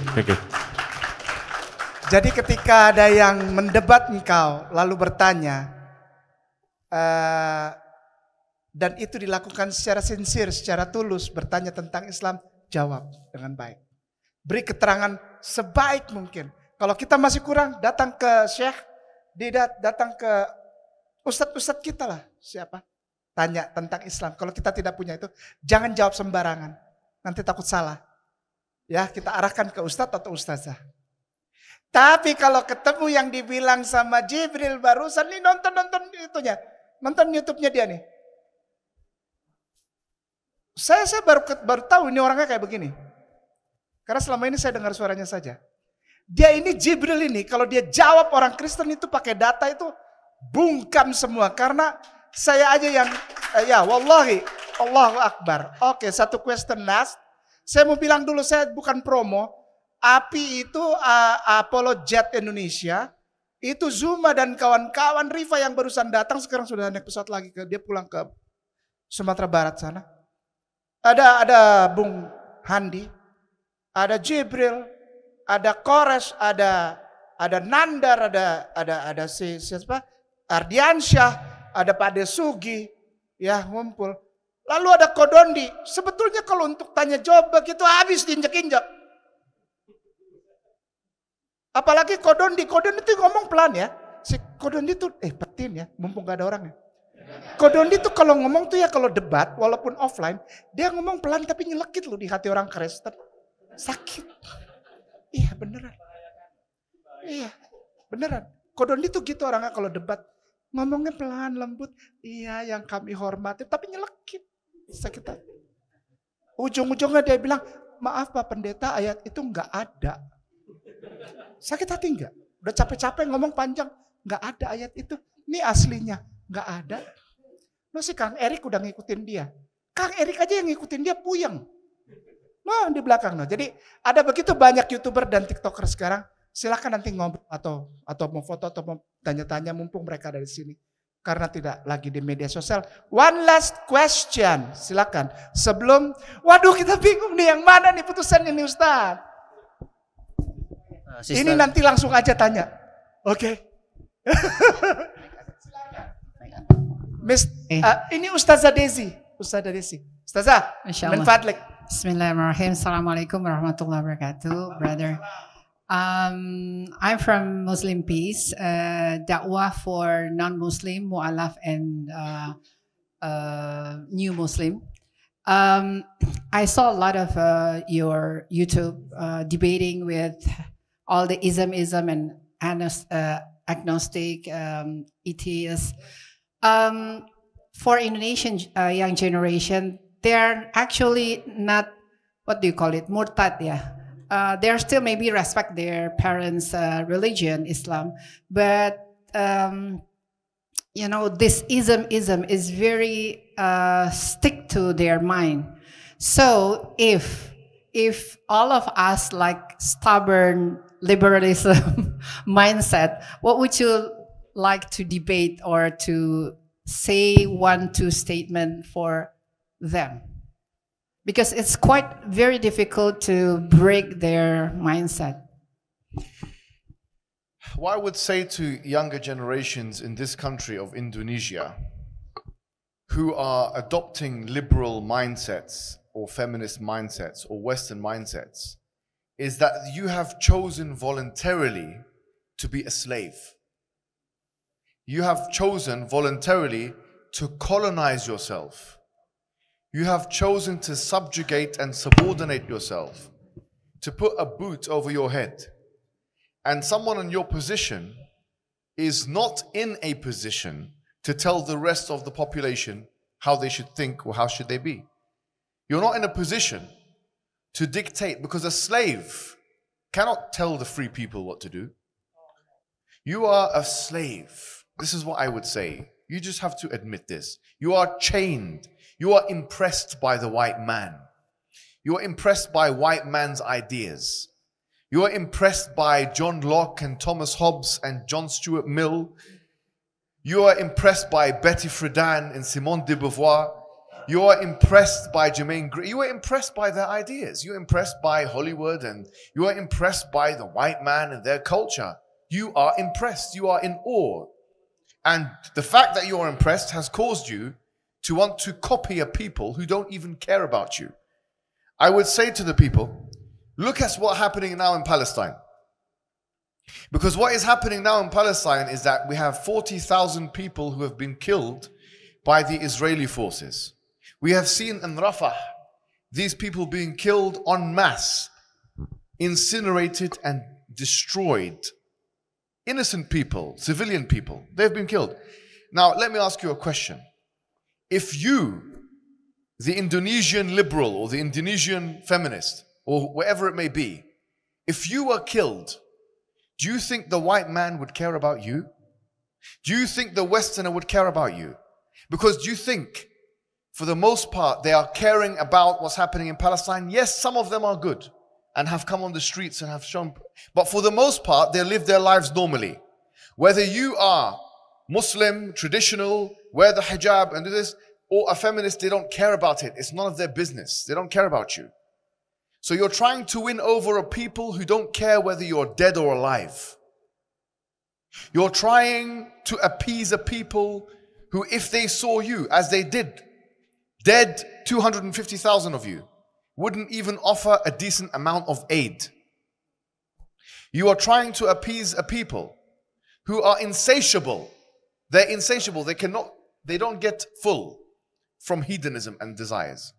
Jadi ketika ada yang mendebat engkau, lalu bertanya, dan itu dilakukan secara sincere, secara tulus, bertanya tentang Islam, jawab dengan baik. Beri keterangan sebaik mungkin. Kalau kita masih kurang, datang ke Syekh, datang ke ustadz-ustadz kita lah, siapa? Tanya tentang Islam. Kalau kita tidak punya itu, jangan jawab sembarangan. Nanti takut salah. Ya, kita arahkan ke ustadz atau ustazah. Tapi kalau ketemu yang dibilang sama Jibril barusan, nih nonton itunya. Nonton YouTube-nya dia nih. Saya baru tahu ini orangnya kayak begini. Karena selama ini saya dengar suaranya saja. Dia ini Jibril ini, kalau dia jawab orang Kristen itu pakai data itu bungkam semua. Karena saya aja yang, ya wallahi, Allahu Akbar. Oke, satu question last. Saya mau bilang dulu, saya bukan promo. API itu Apollo Jet Indonesia. Itu Zuma dan kawan-kawan Rifa yang barusan datang, sekarang sudah naik pesawat lagi. Dia pulang ke Sumatera Barat sana. Ada Bung Handi, ada Jibril, ada Kores, ada Nandar, ada siapa? Ardiansyah, ada Pak Desugi, ya ngumpul. Lalu ada Kodondi. Sebetulnya kalau untuk tanya jawab begitu habis diinjak-injak. Apalagi Kodondi itu ngomong pelan ya. Si Kodondi tuh petin ya, mumpung gak ada orangnya. Kodondi tuh kalau ngomong tuh ya kalau debat walaupun offline, dia ngomong pelan tapi nyelekit loh di hati orang Kristen. Sakit. Iya beneran. Iya beneran. Kodondi tuh gitu orangnya kalau debat. Ngomongnya pelan, lembut. Iya yang kami hormati tapi nyelekit. Sakit hati. Ujung-ujungnya dia bilang, maaf Pak Pendeta ayat itu nggak ada. Sakit hati nggak? Udah capek-capek ngomong panjang. Nggak ada ayat itu. Ini aslinya. Nggak ada. Loh si Kang Erik udah ngikutin dia. Kang Erik aja yang ngikutin dia puyeng. Nah di belakang. Nah. Jadi ada begitu banyak YouTuber dan TikToker sekarang. Silahkan nanti ngobrol atau mau foto atau mau tanya-tanya mumpung mereka dari sini. Karena tidak lagi di media sosial. One last question. Silakan. Sebelum, waduh kita bingung nih yang mana nih putusan ini Ustaz. Ini nanti langsung aja tanya. Oke. Miss, ini Ustazah Desi. Ustazah, min fadlik. Bismillahirrahmanirrahim. Assalamualaikum warahmatullahi wabarakatuh, brother. I'm from Muslim Peace, dakwah for non-Muslim, Mualaf, and new Muslim. I saw a lot of your YouTube debating with all the ism and agnostic, atheists. For Indonesian young generation, they're actually not, what do you call it, murtad, yeah. They're still maybe respect their parents' religion, Islam, but this ism is very stick to their mind. So if all of us like stubborn liberalism mindset, what would you like to debate or to say 1-2 statement for them? Because it's quite very difficult to break their mindset. What I would say to younger generations in this country of Indonesia who are adopting liberal mindsets or feminist mindsets or Western mindsets is that you have chosen voluntarily to be a slave. You have chosen voluntarily to colonize yourself. You have chosen to subjugate and subordinate yourself, to put a boot over your head. And someone in your position is not in a position to tell the rest of the population how they should think or how should they be. You're not in a position to dictate, because a slave cannot tell the free people what to do. You are a slave. This is what I would say. You just have to admit this. You are chained. You are impressed by the white man. You are impressed by white man's ideas. You are impressed by John Locke and Thomas Hobbes and John Stuart Mill. You are impressed by Betty Friedan and Simone de Beauvoir. You are impressed by Jermaine Gray. You are impressed by their ideas. You are impressed by Hollywood, and you are impressed by the white man and their culture. You are impressed. You are in awe. And the fact that you are impressed has caused you to want to copy a people who don't even care about you. I would say to the people, look at what's happening now in Palestine. Because what is happening now in Palestine is that we have 40,000 people who have been killed by the Israeli forces. We have seen in Rafah, these people being killed en masse, incinerated and destroyed. Innocent people, civilian people, they've been killed. Now, let me ask you a question. If you, the Indonesian liberal or the Indonesian feminist, or whatever it may be, if you were killed, do you think the white man would care about you? Do you think the Westerner would care about you? Because do you think, for the most part, they are caring about what's happening in Palestine? Yes, some of them are good and have come on the streets and have shown, but for the most part, they live their lives normally. Whether you are Muslim, traditional, wear the hijab and do this, or a feminist, they don't care about it. It's none of their business. They don't care about you. So you're trying to win over a people who don't care whether you're dead or alive. You're trying to appease a people who, if they saw you, as they did, dead 250,000 of you, wouldn't even offer a decent amount of aid. You are trying to appease a people who are insatiable. They're insatiable. They don't get full from hedonism and desires.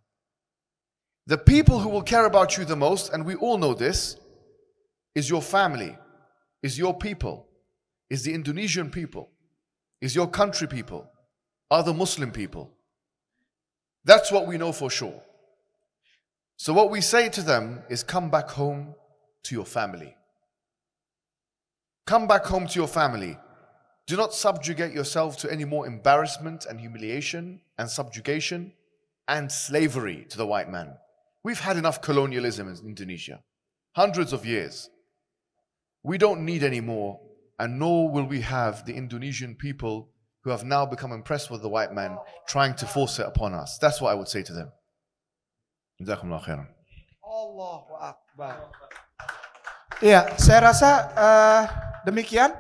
The people who will care about you the most, and we all know this, is your family, is your people, is the Indonesian people, is your country people, are the Muslim people. That's what we know for sure. So what we say to them is, come back home to your family. Come back home to your family. Do not subjugate yourself to any more embarrassment and humiliation and subjugation and slavery to the white man. We've had enough colonialism in Indonesia. Hundreds of years. We don't need any more, and nor will we have the Indonesian people who have now become impressed with the white man trying to force it upon us. That's what I would say to them. Jazakumullah khairan. Allahu Akbar. Iya, saya rasa demikian.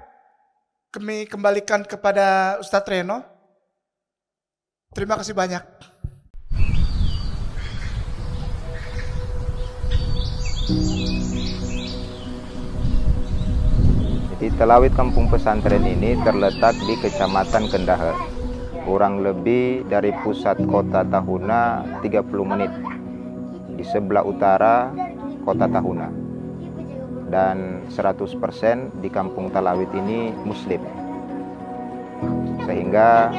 Kami kembalikan kepada Ustadz Reno. Terima kasih banyak. Di Telawit Kampung Pesantren ini terletak di Kecamatan Kendahe, kurang lebih dari pusat kota Tahuna 30 menit, di sebelah utara kota Tahuna. Dan 100% di Kampung Telawit ini Muslim. Sehingga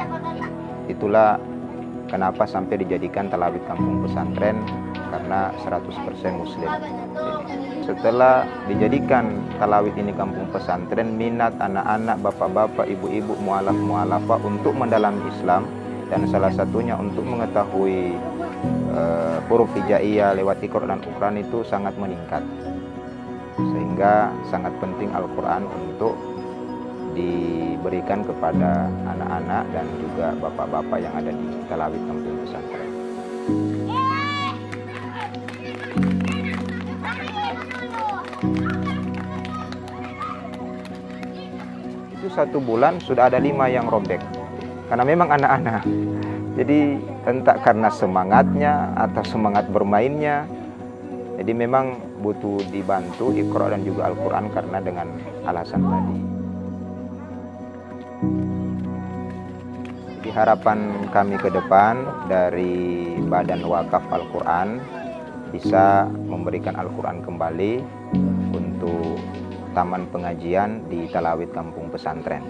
itulah kenapa sampai dijadikan Telawit Kampung Pesantren, karena 100% Muslim. Setelah dijadikan Telawit ini kampung pesantren, minat anak-anak, bapak-bapak, ibu-ibu, mualaf-mualafah untuk mendalami Islam, dan salah satunya untuk mengetahui huruf hijaiyah lewat Quran dan Quran itu sangat meningkat. Sehingga sangat penting Al-Quran untuk diberikan kepada anak-anak dan juga bapak-bapak yang ada di Telawit kampung pesantren. 1 bulan sudah ada 5 yang robek. Karena memang anak-anak. Jadi entah karena semangatnya atau semangat bermainnya. Jadi memang butuh dibantu Iqra dan juga Al-Quran karena dengan alasan tadi. Jadi harapan kami ke depan dari Badan Wakaf Al-Quran bisa memberikan Al-Quran kembali untuk taman pengajian di Talawid Kampung Pesantren.